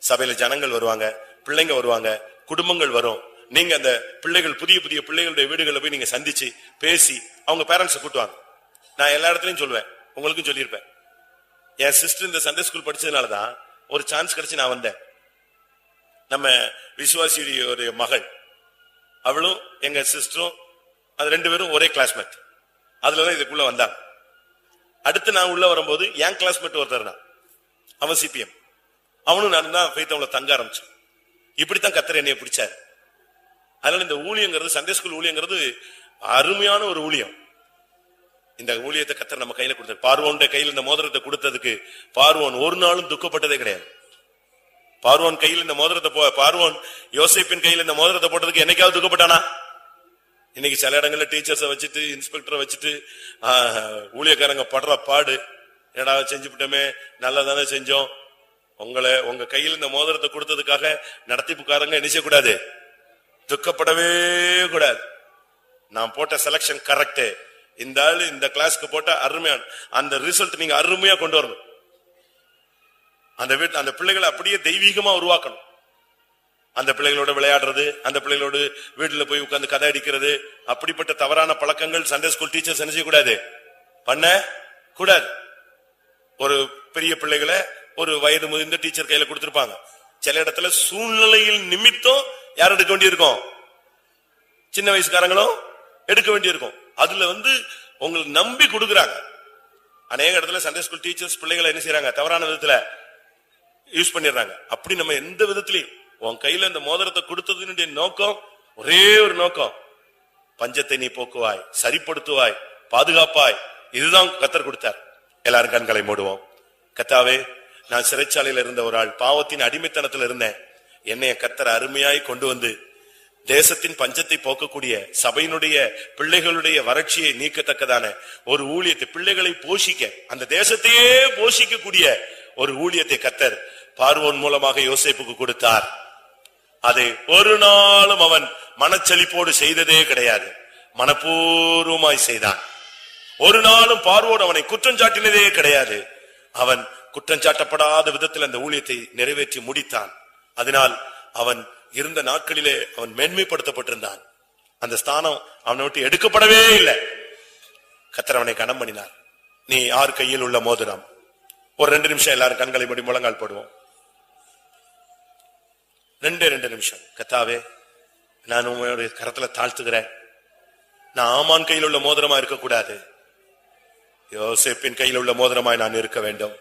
சபையில ஜனங்கள் வருவாங்க, பிள்ளைங்க வருவாங்க, குடும்பங்கள் வரும். நீங்க அந்த பிள்ளைகள், புதிய புதிய பிள்ளைகளுடைய வீடுகளில் போய் நீங்க சந்திச்சு பேசி அவங்க பேரண்ட்ஸை கூட்டுவாங்க. நான் எல்லா இடத்துலயும் சொல்லுவேன், உங்களுக்கும் சொல்லியிருப்பேன். என் சிஸ்டர் இந்த சண்டே ஸ்கூல் படிச்சதுனாலதான் ஒரு சான்ஸ் கிடைச்சு நான் வந்தேன். நம்ம விசுவாசியுடைய மகள், அவளும் எங்க சிஸ்டரும், அது ரெண்டு பேரும் ஒரே கிளாஸ்மேட். அதுலதான் இதுக்குள்ள வந்தாங்க. அடுத்து நான் உள்ள வரும்போது என் கிளாஸ்மேட் ஒருத்தர் தான், அவன் சிபிஎம், அவனும் நான் தான் அவளை தங்க ஆரம்பிச்சேன். இப்படித்தான் கர்த்தர் என்னைய பிடிச்சாரு. அதனால இந்த ஊழியங்கிறது, சண்டே ஸ்கூல் ஊழியங்கிறது அருமையான ஒரு ஊழியம். இந்த ஊழியத்தை கர்த்தர் நம்ம கையில கொடுத்தாரு. பார்வோன் கையில் இந்த மோதிரத்தை கொடுத்ததுக்கு பார்வோன் ஒரு நாளும் துக்கப்பட்டதே கிடையாது. பார்வோன் கையில் இந்த மோதிரத்தை பார்வோன் யோசேப்பின் கையில் இந்த மோதிரத்தை போட்டதுக்கு என்னைக்காவது துக்கப்பட்டானா? இன்னைக்கு சில இடங்கள்ல டீச்சர்ஸை வச்சுட்டு, இன்ஸ்பெக்டரை வச்சுட்டு ஊழியக்காரங்க படுற பாடு, என்னடா செஞ்சுவிட்டோமே, நல்லதானே செஞ்சோம். உங்க கையில் இந்த மோதிரத்தை கொடுத்ததுக்காக நடத்திப்புக்காரங்க என்ன செய்யக்கூடாது, துக்கப்படவே கூடாது. நான் போட்ட செலக்ஷன் கரெக்ட், இந்த ஆளு இந்த கிளாஸ்க்கு போட்ட அருமையான அந்த ரிசல்ட் நீங்க அருமையா கொண்டு வரணும். அந்த பிள்ளைகளை அப்படியே தெய்வீகமா உருவாக்கணும். அந்த பிள்ளைகளோட விளையாடுறது, அந்த பிள்ளைகளோடு வீட்டுல போய் உட்கார்ந்து கதை அடிக்கிறது, அப்படிப்பட்ட தவறான பழக்கங்கள் சண்டே ஸ்கூல் டீச்சர்ஸ் என்ன செய்யக்கூடாது, பண்ண கூடாது. ஒரு பெரிய பிள்ளைகளை ஒரு வயது முதிர்ந்த டீச்சர் கையில கொடுத்திருப்பாங்க. சில இடத்துல சூழ்நிலையில் நிமித்தம் யார் எடுக்க வேண்டியிருக்கும், சின்ன வயசுக்காரங்களும் எடுக்க வேண்டியிருக்கும். அதுல உங்களுக்கு நம்பி கொடுக்குறாங்க. அநேக இடத்துல சண்டே ஸ்கூல் டீச்சர்ஸ் பிள்ளைகளை என்ன செய்யறாங்க, தவறான விதத்துல யூஸ் பண்ணிடுறாங்க. அப்படி நம்ம எந்த விதத்திலையும் உன் கையில இந்த மோதிரத்தை கொடுத்ததுடைய நோக்கம் ஒரே ஒரு நோக்கம், பஞ்சத்தை நீ போக்குவாய், சரிப்படுத்துவாய், பாதுகாப்பாய். இதுதான் கர்த்தர் கொடுத்தார். எல்லாரும் கண்களை மூடுவோம். கர்த்தாவே, நான் சிறைச்சாலையில இருந்த ஒரு ஆள், பாவத்தின் அடிமைத்தனத்துல இருந்தேன். என்னைய கர்த்தர் அருமையாய் கொண்டு வந்து தேசத்தின் பஞ்சத்தை போக்கக்கூடிய, சபையினுடைய பிள்ளைகளுடைய வறட்சியை நீக்கத்தக்கதான ஒரு ஊழியத்தை, பிள்ளைகளை போஷிக்க, அந்த தேசத்தையே போஷிக்கக்கூடிய ஒரு ஊழியத்தை கர்த்தர் பார்வோன் மூலமாக யோசேப்புக்கு கொடுத்தார். அதை ஒரு நாளும் அவன் மனச்சலிப்போடு செய்ததே கிடையாது, மனப்பூர்வமாய் செய்தான். ஒரு நாளும் பார்வோன் அவனை குற்றம் சாட்டினதே கிடையாது. அவன் குற்றம் சாட்டப்படாத விதத்தில் அந்த ஊழியத்தை நிறைவேற்றி முடித்தான். அதனால் அவன் இருந்த நாட்களிலே அவன் மேன்மைப்படுத்தப்பட்டிருந்தான். அந்த ஸ்தானம் அவனை விட்டு எடுக்கப்படவே இல்லை. கர்த்தர் அவனை கனம் பண்ணினார். நீ யார் கையில் உள்ள மோதிரம்? ஒரு 2 நிமிஷம் எல்லாரும் கண்களை மூடி முழங்கால் போடுவோம். 2 நிமிஷம். கர்த்தாவே, நான் உங்களுடைய கரத்துல தாழ்த்துகிறேன். நான் ஆமான் கையில் உள்ள மோதிரமா இருக்கக்கூடாது, யோசேப்பின் கையில் உள்ள மோதிரமாய் நான் இருக்க வேண்டும்.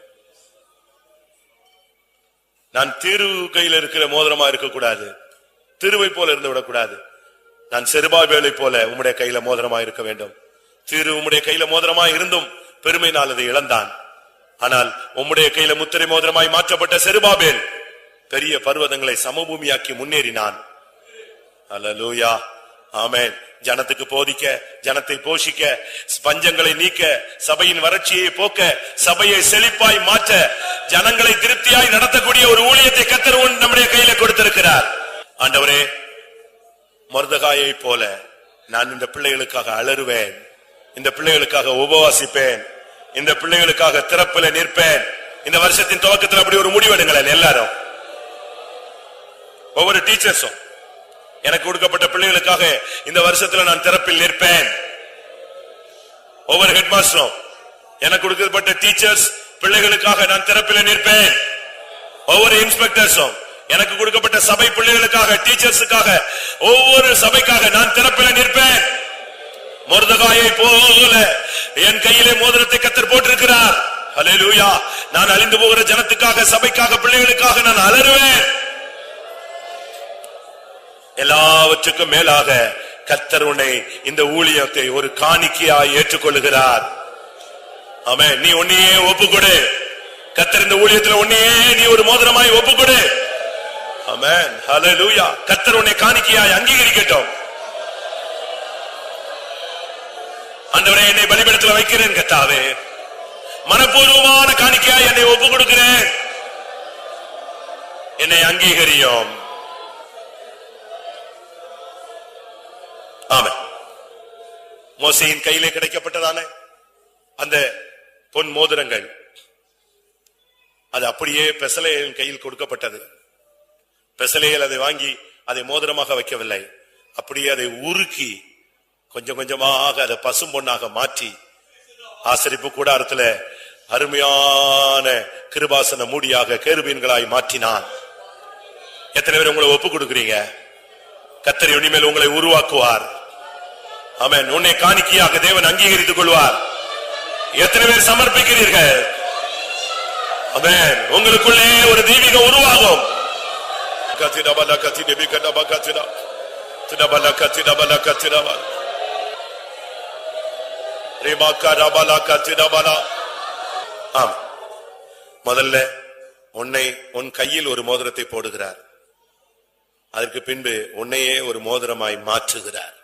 நான் திரு கையில் இருக்கிற மோதிரமா இருக்கக்கூடாது, திருவை போல இருந்து விடக்கூடாது. நான் செருபாபேலை போல உம்முடைய கையில மோதிரமா இருக்க வேண்டும். திரு உம்முடைய கையில மோதிரமா இருந்தும் பெருமையினால் அதை இழந்தான். ஆனால் உம்முடைய கையில முத்திரை மோதிரமாய் மாற்றப்பட்ட செருபாபேல் பெரிய பர்வதங்களை சமபூமியாக்கி முன்னேறினான். அல்லேலூயா, ஆமென். ஜனத்துக்கு போதிக்க, ஜனத்தை போஷிக்க, பஞ்சங்களை நீக்க, சபையின் வறட்சியை போக்க, சபையை செழிப்பாய் மாற்ற, ஜனங்களை திருப்தியாய் நடத்தக்கூடிய ஒரு ஊழியத்தை கர்த்தர் நம்முடைய கையில கொடுத்திருக்கிறார். ஆண்டவரே, மொர்தெகாயை போல நான் இந்த பிள்ளைகளுக்காக அலறுவேன், இந்த பிள்ளைகளுக்காக உபவாசிப்பேன், இந்த பிள்ளைகளுக்காக திறப்பில நிற்பேன். இந்த வருஷத்தின் துவக்கத்தில் அப்படி ஒரு முடிவெடுங்களேன் எல்லாரும். ஒவ்வொரு டீச்சர்ஸும் எனக்கு கொடுக்கப்பட்ட பிள்ளைகளுக்காக இந்த வருஷத்துல நான் திறப்பில் நிற்பேன். ஒவ்வொரு ஹெட் மாஸ்டரும் எனக்கு கொடுக்கப்பட்ட டீச்சர்ஸ் பிள்ளைகளுக்காக நான் திறப்பில் நிற்பேன். ஒவ்வொரு இன்ஸ்பெக்டர்ஸும் எனக்கு கொடுக்கப்பட்ட சபை பிள்ளைகளுக்காக, டீச்சர்ஸுக்காக, ஒவ்வொரு சபைக்காக நான் திறப்பில் நிற்பேன். மொர்தெகாயை போல என் கையிலே மோதிரத்தை கர்த்தர் போட்டிருக்கிறார். அல்லேலூயா. நான் அழிந்து போகிற ஜனத்துக்காக, சபைக்காக, பிள்ளைகளுக்காக நான் அலறுவேன். எல்லாவற்றுக்கும் மேலாக கர்த்தர் உன்னை இந்த ஊழியத்தை ஒரு காணிக்கையாய் ஏற்றுக்கொள்ளுகிறார். ஆமென். நீ உன்னையே ஒப்புக்கொடு. கர்த்தர் இந்த ஊழியத்தில் உன்னையே நீ ஒரு மோதிரமாய் ஒப்புக்கொடு. ஆமென். ஹல்லேலூயா. கர்த்தர் உன்னை காணிக்கையாய் அங்கீகரிக்கட்டும். ஆண்டவரே, என்னை பலிபீடத்தில் வைக்கிறேன் கர்த்தாவே, மனப்பூர்வமான காணிக்கையாய் என்னை ஒப்புக் கொடுக்கிறேன், என்னை அங்கீகரியும். ஆமென். மோசேயின் கையிலே கிடைக்கப்பட்டதான அந்த பொன் மோதிரங்கள் அது அப்படியே பெசலேயலின் கையில் கொடுக்கப்பட்டது. பெசலேயல் அதை வாங்கி அதை மோதிரமாக வைக்கவில்லை, அப்படியே அதை உருக்கி கொஞ்சம் கொஞ்சமாக அதை பசும் பொன்னாக மாற்றி ஆசரிப்பு கூடாரத்துல அருமையான கிருபாசன மூடியாக கேருபீன்களாய் மாற்றினான். எத்தனை பேர் உங்களை ஒப்புக் கொடுக்கிறீங்க? கர்த்தர் இனிமேல் உங்களை உருவாக்குவார். ஆமென். உன்னை காணிக்கையாக தேவன் அங்கீகரித்துக் கொள்வார். எத்தனை பேர் சமர்ப்பிக்கிறீர்கள்? ஆமென். உங்களுக்குள்ளே ஒரு தெய்வீக உருவாகும். முதல்ல உன்னை உன் கையில் ஒரு மோதிரத்தை போடுகிறார். அதற்கு பின்பு உன்னையே ஒரு மோதிரமாய் மாற்றுகிறார்.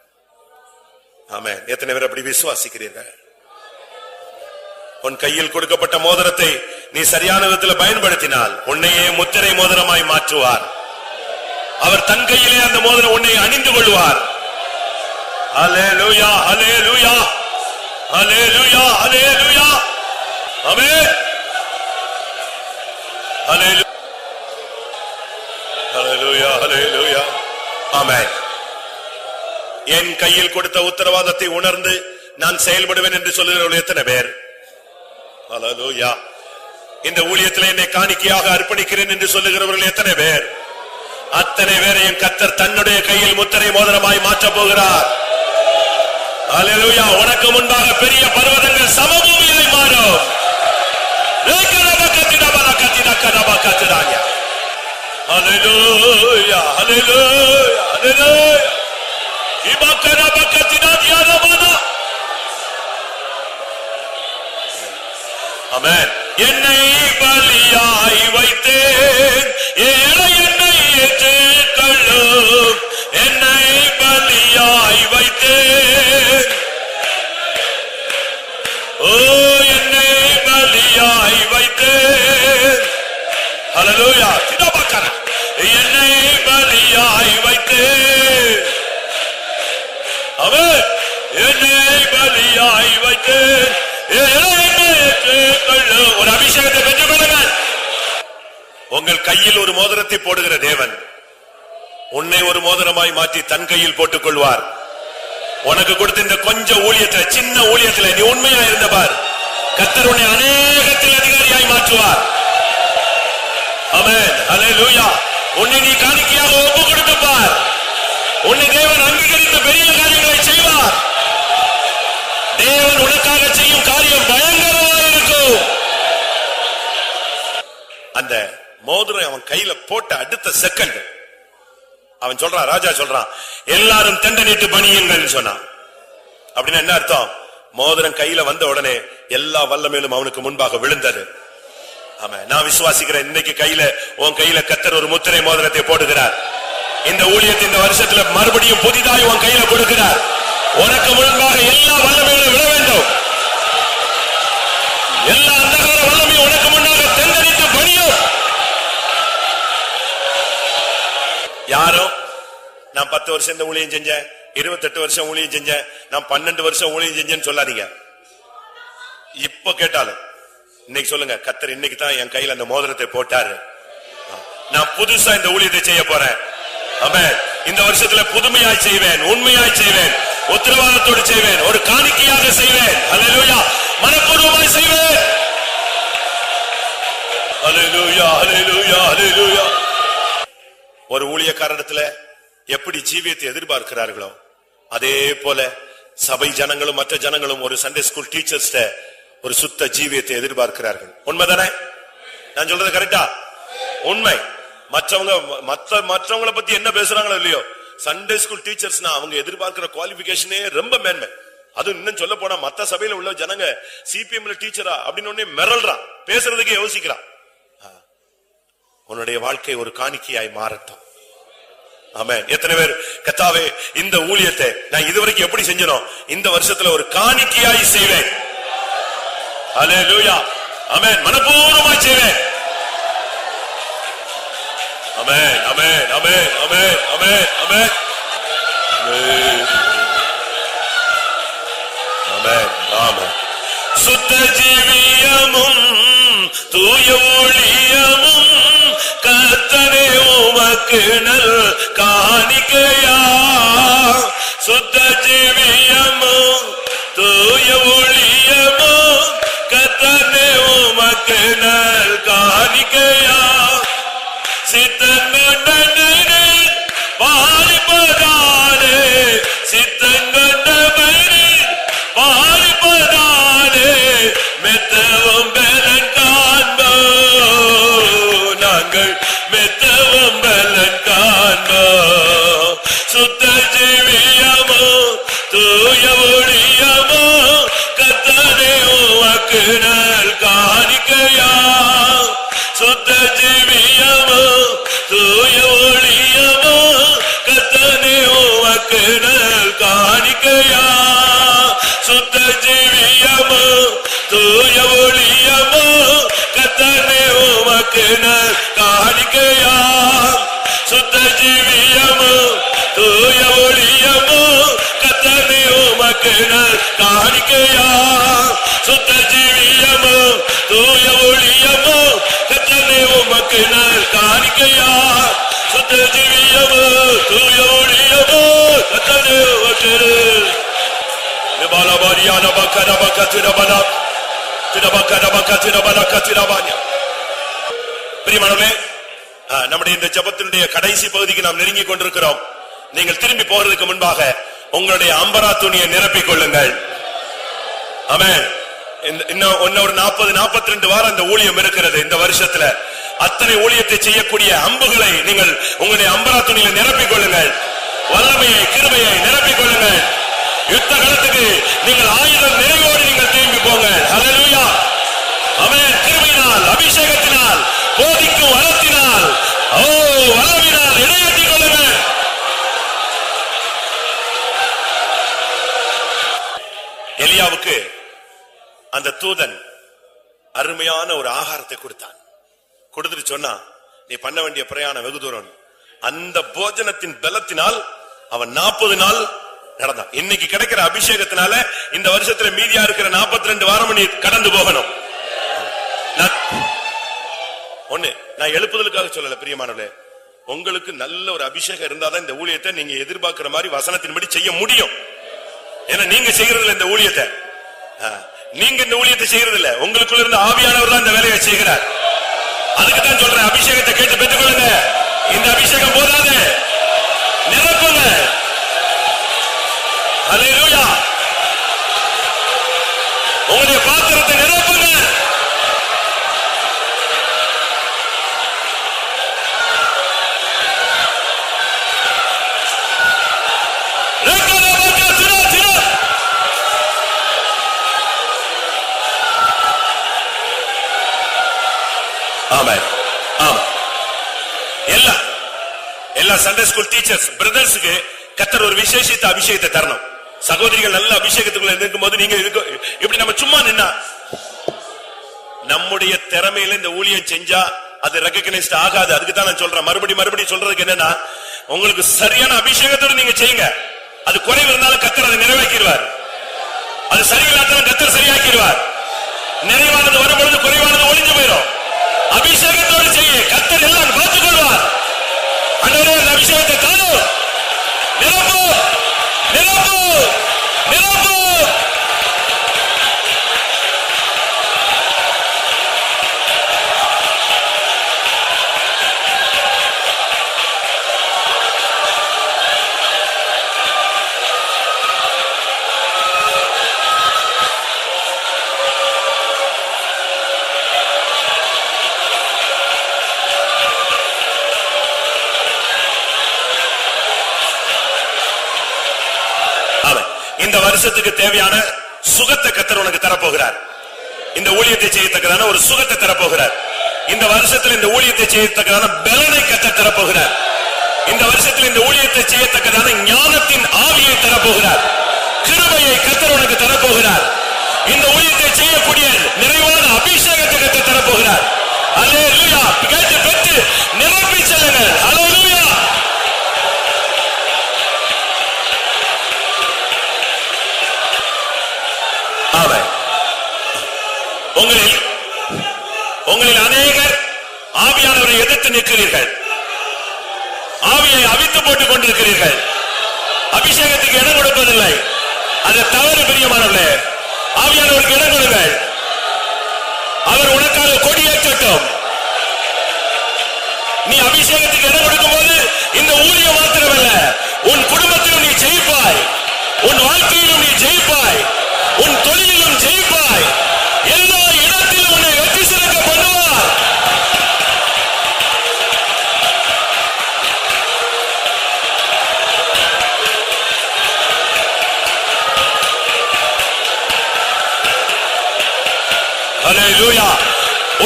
ஆமென். எத்தனை பேர் அப்படி விசுவாசிக்கிறீர்கள்? உன் கையில் கொடுக்கப்பட்ட மோதிரத்தை நீ சரியான விதத்தில் பயன்படுத்தினால் உன்னையே முத்திரை மோதிரமாய் மாற்றுவார். அவர் தன் கையிலே அந்த மோதிரம் உன்னை அணிந்து கொள்வார். அல்லேலூயா, அல்லேலூயா, அல்லேலூயா, அல்லேலூயா. ஆமென். அல்லேலூயா, அல்லேலூயா, அல்லேலூயா. ஆமென். என் கையில் கொடுத்த உத்தரவாதத்தை உணர்ந்து நான் செயல்படுவேன் என்று சொல்லுகிறவர்கள் எத்தனை பேர்? அல்லேலூயா. இந்த ஊழியத்தில் என்னை காணிக்கையாக அர்ப்பணிக்கிறேன் என்று சொல்லுகிறவர்கள் எத்தனை பேர்? அத்தனை பேரையும் கர்த்தர் தன்னுடைய கையில் முத்திரை மோதிரமாய் மாற்றப் போகிறார். அல்லேலூயா. உனக்கு முன்பாக பெரிய பர்வதங்கள் சமபூமியிலே மாறும். அல்லேலூயா, அல்லேலூயா, அல்லேலூயா. ஆமென். என்னை பலியாய் வைத்தேன், ஏழை என்னை ஏற்றுக்கொள்ளும். என்னை பலியாய் வைத்தேன், ஓ என்னை பலியாய் வைத்தேன். அல்லேலூயா. சின்னபக்கர என்னை பலியாய் வைத்தேன். ஆமென். என்னை பலியாய் வைத்தேன், ஒரு அபிஷேகத்தை பெற்றுக் கொள்ளுங்கள். உங்கள் கையில் ஒரு மோதிரத்தை போடுகிற தேவன் உன்னை ஒரு மோதிரமாய் மாற்றி தன் கையில் போட்டுக் கொள்வார். உனக்கு கொடுத்த இந்த கொஞ்சம் ஊழியத்தில், சின்ன ஊழியத்தில் நீ உண்மையா இருந்த பார், கர்த்தர் உன்னை அநேகத்தில் அதிகாரியாய் மாற்றுவார். ஆமென். அல்லேலூயா. உன்னை நீ காணிக்கையாக ஒப்புக் கொடுத்து பார். உன்னை தேவன் அங்கீகரித்து பெரிய காரியங்களை செய்வார். தேவன் உனக்காக செய்யும் காரியம் பயங்கரமாக இருக்கும். அந்த மோதிரம் அவன் கையில போட்ட அடுத்த செகண்ட் அவன் சொல்றான், ராஜா சொல்றான், எல்லாரும் தண்டனிட்டு பணியுங்கள் சொன்னான். அப்படின்னா என்ன அர்த்தம்? மோதிரம் கையில வந்த உடனே எல்லா வல்லமையிலும் அவனுக்கு முன்பாக விழுந்தது. ஆமா, நான் விசுவாசிக்கிறேன், இன்னைக்கு கையில உன் கையில கர்த்தர் ஒரு முத்திரை மோதிரத்தை போடுகிறார். இந்த ஊழியத்தை இந்த வருஷத்துல மறுபடியும் புதிதாய் உன் கையில கொடுக்கிறார். உனக்கு முன்பாக எல்லா வல்லமையிலும் விழ வேண்டும். எல்லா அந்தகார வல்லமையும் உனக்கு முன்னாக தண்டனிட்டு பணியும். யாரும் நான் 10 வருஷம் இந்த ஊழியம் செஞ்சேன், 28 வருஷம் ஊழியம் செஞ்சேன், நான் 12 வருஷம் ஊழியம் செஞ்சேன்னு சொல்லாதீங்க. இப்ப கேட்டாலும் இன்னைக்கு சொல்லுங்க, கர்த்தர் இன்னைக்கு தான் என் கையில அந்த மோதிரத்தை போட்டாரு, நான் புதுசா இந்த ஊழியத்தை செய்ய போறேன். ஆமென். இந்த வருஷத்துல புதுமையாய் செய்வேன், உண்மையாய் செய்வேன், உத்தரவாதத்தோடு செய்வேன், ஒரு காணிக்கையாக செய்வேன். அல்லேலூயா. மனப்பூர்வமாய் செய்வேன். அல்லேலூயா, அல்லேலூயா, அல்லேலூயா. ஒரு ஊழியக்காரத்துல எப்படி ஜீவியத்தை எதிர்பார்க்கிறார்களோ அதே போல சபை ஜனங்களும் மற்ற ஜனங்களும் ஒரு சண்டே ஸ்கூல் டீச்சர்ஸ் ஒரு சுத்த ஜீவியத்தை எதிர்பார்க்கிறார்கள். உண்மைதானே? நான் சொல்றது கரெக்டா? உண்மை. மற்றவங்களை பத்தி என்ன பேசுறாங்களோ இல்லையோ, சண்டே ஸ்கூல் டீச்சர்ஸ்னா அவங்க எதிர்பார்க்கிற குவாலிபிகேஷனே ரொம்ப மேன்மை. அது இன்னும் சொல்ல போனா மத்த சபையில உள்ள ஜனங்க சிபிஎம்ல டீச்சரா அப்படின்னு மிரல்றான், பேசுறதுக்கு யோசிக்கிறான். உன்னுடைய வாழ்க்கை ஒரு காணிக்கையாய் மாறட்டும். ஆமென். எத்தனை பேர் கர்த்தாவே இந்த ஊழியத்தை நான் இதுவரைக்கும் எப்படி செஞ்சனோ இந்த வருஷத்துல ஒரு காணிக்கையாய் செய்வேன். அல்லேலூயா. ஆமென். மனப்பூர்வமாய் செய்வேன். ஆமென், ஆமென், ஆமென், ஆமென், ஆமென், ஆமென், ஆமென், ஆமென். சுத்த ஜீவியமும் தூய ஊழியமும் கர்த்தரே உமக்கு நல் காணிக்கையா. சுத்த ஜீவியமும் தூய ஊழியமும் கர்த்தரே உமக்கு நல் காணிக்கையா. சித்தங்கண்டனே பாரிப்பதானே, சித்தங்கண்டனே பாரிப்பதானே, மெத்தவும் பலன் காண்போம், நாங்கள் மெத்தவும் பலன் காண்போம். சுத்த ஜீவியமோ தூய ஒளியமோ கர்த்தரே உமக்கு நல் காணிக்கையா. சுத்த ஜீவியமோ தூய ஒளியமோ கர்த்தரே உமக்கு நல் காணிக்கையா. சுத்த ஜீவியமோ தூய ஒளியமோ கர்த்தரே உமக்கு நல் காணிக்கையா. சுத்த ஜீவியமோ தூய ஒளியமோ கர்த்தரே உமக்கு நல் காணிக்கையா. சுத்த ஜீவியமோ தூய ஒளியமோ கர்த்தரே உமக்கு நல் காணிக்கையா. சுத்த ஜீவியமோ தூய ஒளியமோ கர்த்தரே உமக்கு பிரியமானவர்களே, நம்முடைய இந்த ஜெபத்தினுடைய கடைசி பகுதிக்கு நாம் நெருங்கிக் கொண்டிருக்கிறோம். நீங்கள் திரும்பி போறதுக்கு முன்பாக உங்களுடைய அம்பரா துணியை நிரப்பிக் கொள்ளுங்கள். ஆமென். இன்னும் ஒரு 40-42 வாரம் இந்த ஊழியம் இருக்கிறது. இந்த வருஷத்துல அத்தனை ஊழியத்தை செய்யக்கூடிய அம்புகளை நீங்கள் உங்களுடைய அம்பரா துணியில நிரப்பிக் கொள்ளுங்கள். வல்லமையை கிருபையை நிரப்பிக் கொள்ளுங்கள். யுத்த களத்துக்கு நீங்கள் ஆயுதம் நிறைவோடு நீங்கள் திரும்பி போங்க. ஹல்லேலூயா. ஆமென். கிருபையினால், அபிஷேகத்தினால், போதிக்கும் வரத்தினால், வல்லமையினால் இடையேற்றிக் கொள்ளுங்கள். எலியாவுக்கு அந்த தூதன் அருமையான ஒரு ஆகாரத்தை கொடுத்தான். கொடுத்துட்டு சொன்னா, நீ பண்ண வேண்டிய பிரயாணம் வெகு தூரம். அந்த போஜனத்தின் பலத்தினால் அவன் 40 நாள் நடந்தான். இன்னைக்கு கிடைக்கிற அபிஷேகத்தினால இந்த வருஷத்துல மீதியா இருக்கிற 42 வாரம் நீ கடந்து போகணும். நான் எழுப்புதலுக்காக சொல்லல பிரியமானவர்களே, உங்களுக்கு நல்ல ஒரு அபிஷேகம் இருந்தாதான் இந்த ஊழியத்தை நீங்க எதிர்பார்க்கிற மாதிரி வசனத்தின்படி செய்ய முடியும். ஏன்னா நீங்க செய்யறதில்ல இந்த ஊழியத்தை, நீங்க இந்த ஊழியத்தை செய்யறது இல்ல, உங்களுக்குள்ள இருந்த ஆவியானவர் தான் இந்த வேலையை செய்கிறார். அதுக்குதான் சொல்றேன், அபிஷேகத்தை கேட்டு பெற்றுக்கொள்ளுங்க. இந்த அபிஷேகம் போதாது, நிரப்புங்க. எல்லா சண்டே ஸ்கூல் டீச்சர்ஸ் பிரதர்ஸுக்கு கர்த்தர் ஒரு விசேஷித்த அபிஷேகத்தை தரணும். சகோதரிகள் நல்ல அபிஷேகத்துக்குள்ள இருக்கும் போது நீங்க இப்படி நம்ம சும்மா நின்னா நம்முடைய திறமையில இந்த ஊழியம் செஞ்சா அது ரெகக்னைஸ்ட் ஆகாது. அதுக்கு தான் நான் சொல்றேன். மறுபடியும் சொல்றதுக்கு என்னன்னா, உங்களுக்கு சரியான அபிஷேகத்தோடு நீங்க செய்யுங்க. அது குறைவு இருந்தாலும் கர்த்தர் அதை நிறைவேற்றிடுவார். அது சரியில்லாட்டாலும் கர்த்தர் சரியாக்கிடுவார். நிறைவானது வரும்பொழுது குறைவானது ஒளிஞ்சு போயிடும். அபிஷேகத்தோடு செய்ய கர்த்தர் எல்லாம் பார்த்துக் கொள்வார். ஆண்டவரே அந்த அபிஷேகத்தை தாரும். நிரப்பு நிரப்பு நிரப்பு. இந்த வருஷத்துக்கு தேவையான சுகத்தை கர்த்தர் உனக்கு தரப்போகிறார். இந்த ஊழியத்தை செய்யத்தக்கதான ஒரு சுகத்தை தரப்போகிறார். இந்த வருஷத்தில் இந்த ஊழியத்தை செய்யத்தக்கதான பலனை கர்த்தர் தரப்போகிறார். இந்த வருஷத்தில் இந்த ஊழியத்தை செய்யத்தக்கதான ஞானத்தின் ஆவியை தரப்போகிறார். கிருபையை கர்த்தர் உனக்கு தரப்போகிறார். இந்த ஊழியத்தை செய்யக்கூடிய நிறைவான அபிஷேகத்தை கர்த்தர் தரப்போகிறார். அல்லேலூயா. கேட்டு பெற்று நிரப்பி செல்லுங்கள். அல்லேலூயா. உங்களில் அநேகர் ஆவியானவரை எதிர்த்து நிற்கிறீர்கள். ஆவியை அவித்து போட்டுக் கொண்டிருக்கிறீர்கள். அபிஷேகத்துக்கு இடம் கொடுப்பதில்லை. அது தவறு. பிரியமானவர்களே, ஆவியானவருக்கு இடம் கொடுங்கள். அவர் உனக்காக கொடியேற்றட்டும். நீ அபிஷேகத்துக்கு இடம் கொடுக்கும் போது இந்த ஊழியம் மாத்திரமல்ல, உன் குடும்பத்திலும் நீ ஜெயிப்பாய். உன் வாழ்க்கையிலும் நீ ஜெயிப்பாய். உன் தொழிலிலும் ஜெயிப்பாய். எல்லா இடத்திலும் உன்னை வெற்றி சிறக்க பண்ணுவார். அல்லேலூயா.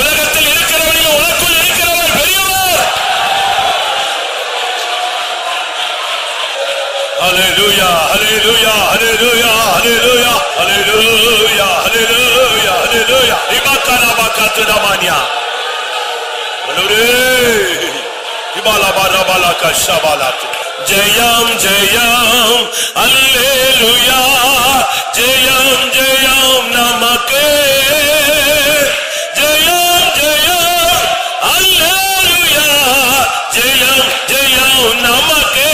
உலகத்தில் இருக்கிறவர்கள் உனக்குள் இருக்கிறவர் பெரியவர். அல்லேலூயா அல்லேலூயா அல்லேலூயா அல்லேலூயா அல்லேலூயா அல்லேலூயா அல்லேலூயா. இபாகானா பாகாத்துடமானியா. அல்லேலூயா. இபாலாபாராபாலா கஷபாலாத்து. ஜெயம் ஜெயம் அல்லேலூயா. ஜெயம் ஜெயம் நமக்கே. ஜெயம் ஜெயம் அல்லேலூயா. ஜெயம் ஜெயம் நமக்கே.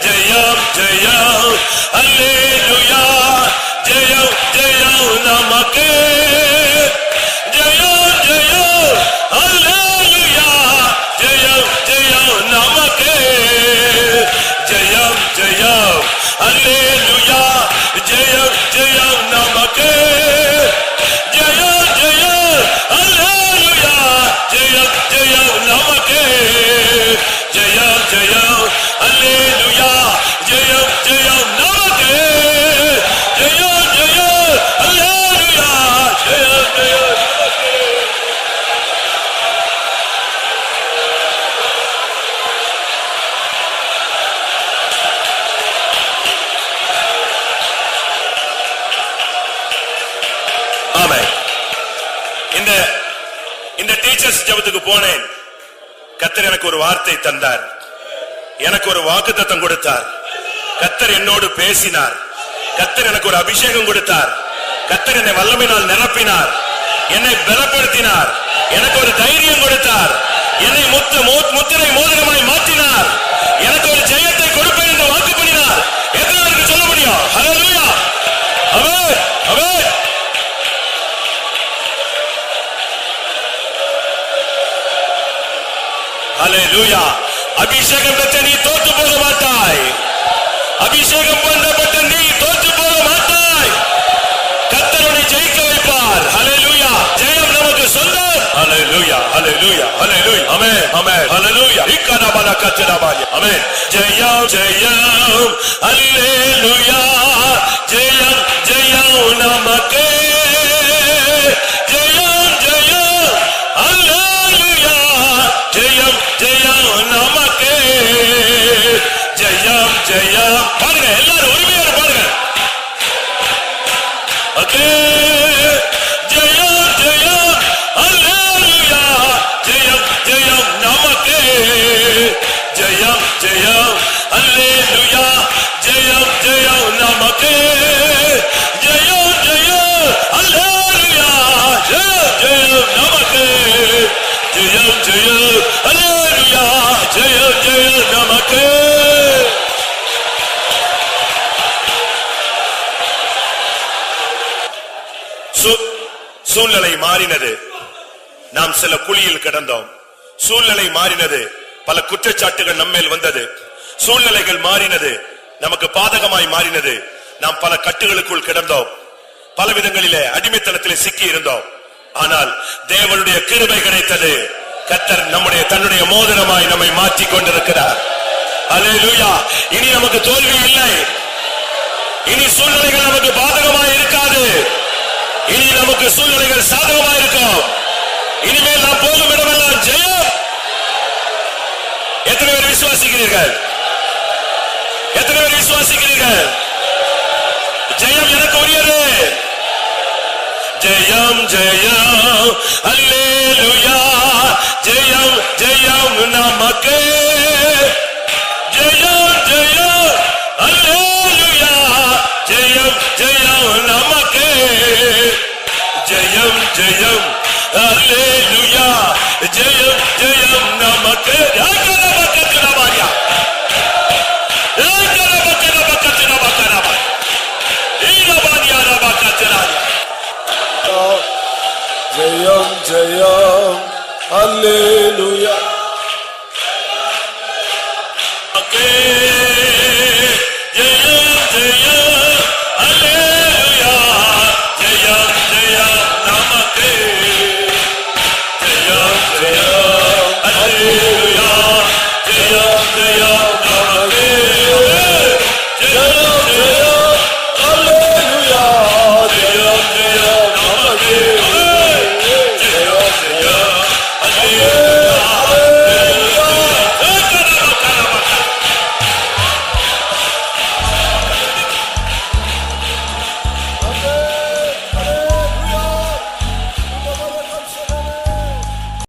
ஜெயம் ஜெயம் அல்லேலூயா. ஜெயம் ஜெயம் நமக்கே. ஜெயம் ஜெயம் அல்லேலூயா. ஜெயம் ஜெயம் நமக்கே. ஜெயம் ஜெயம் அல்லேலூயா. ஜெயம் ஜெயம் நமக்கே. ஜெயம் ஜெயம் அல்லேலூயா. ஜெயம் ஜெயம் நமக்கே. ஜெயம் ஜெயம் அல்லேலூயா. ஜெயம் ஜெயம் நமக்கே. ஜெயம் ஜெயம் அல்லேலூயா. ஜெயம் ஜெயம் நமக்கே. ஆமென். இந்த டீச்சர்ஸ் ஜெபத்துக்கு போனேன். கர்த்தர் எனக்கு ஒரு வார்த்தை தந்தார். எனக்கு ஒரு வாக்குத்தத்தம் கொடுத்தார். கர்த்தர் என்னோடு பேசினார். கர்த்தர் எனக்கு ஒரு அபிஷேகம் கொடுத்தார். கர்த்தர் என்னை வல்லமையினால் நிரப்பினார். என்னை பலப்படுத்தினார். எனக்கு ஒரு தைரியம் கொடுத்தார். என்னை முத்திரை மோதிரமாய் மாற்றினார். எனக்கு ஒரு ஜெயத்தை கொடுப்பேன் என்று வாக்கு பண்ணினார். எத்தனை பேருக்கு சொல்ல முடியும்? ஹல்லேலூயா. ஆமென் ஆமென். ஹல்லேலூயா. அபிஷேகம் பெற்ற நீ தோற்று போக மாட்டாய். அபிஷேகம் பண்ணப்பட்ட நீ தோற்று போக மாட்டாய். கர்த்தர் உன்னை ஜெயிக்க வைப்பார். ஹல்லேலூயா. ஜெயம் நமக்கு சொந்தம். ஹல்லேலூயா ஹல்லேலூயா ஹல்லேலூயா. ஆமென் ஆமென். ஹல்லேலூயா. இக்கனபல கத்தனபாய. ஆமென். ஜெயம் ஜெயம் ஹல்லேலூயா. ஜெயம் ஜெயம் நமக்கே. ஜெயம் ஜெயம் ஹல்லேலூயா. ஜெயம் ஜெயம் அல்லேலூயா ஜெயம் ஜெயம் நமக்கு. சூழ்நிலை மாறினது, நாம் சில குழியில் கிடந்தோம். சூழ்நிலை மாறினது, பல குற்றச்சாட்டுகள் நம்மேல் வந்தது. சூழ்நிலைகள் மாறினது, நமக்கு பாதகமாய் மாறினது. நாம் பல கட்டுகளுக்குள் கிடந்தோம், பல விதங்களிலே அடிமைத்தனத்திலே சிக்கி இருந்தோம். ஆனால் தேவனுடைய கிருபை கிடைத்தது. கர்த்தர் தன்னுடைய மோதிரமாய் நம்மை மாற்றிக் கொண்டிருக்கிறார். அல்லேலூயா. இனி நமக்கு தோல்வி இல்லை. இனி சூழ்நிலைகள் நமக்கு பாதகமாய் இருக்காது. இனி நமக்கு சூழ்நிலைகள் சாதகமாய் இருக்கும். இனிமேல் நாம் போகும் இடமெல்லாம் ஜெயம். எத்தனை பேர் விசுவாசிக்கிறீர்கள்? எத்தனை பேர் விசுவாசிக்கிறீர்கள்? ஜெயம் எனக்கு உரியது. ஜெயம் ஜெயம் அல்லேலூயா ஜெயம் ஜெயம் நமக்கு. ஜெயம் ஜெயம் அல்லேலூயா ஜெயம் ஜெயம் நமக்கு. ஜெயம் ஜெயம் அல்லேலூயா ஜெயம் ஜெயம் நமக்கு. ஜெயம் ஜெயம் அல்லேலூயா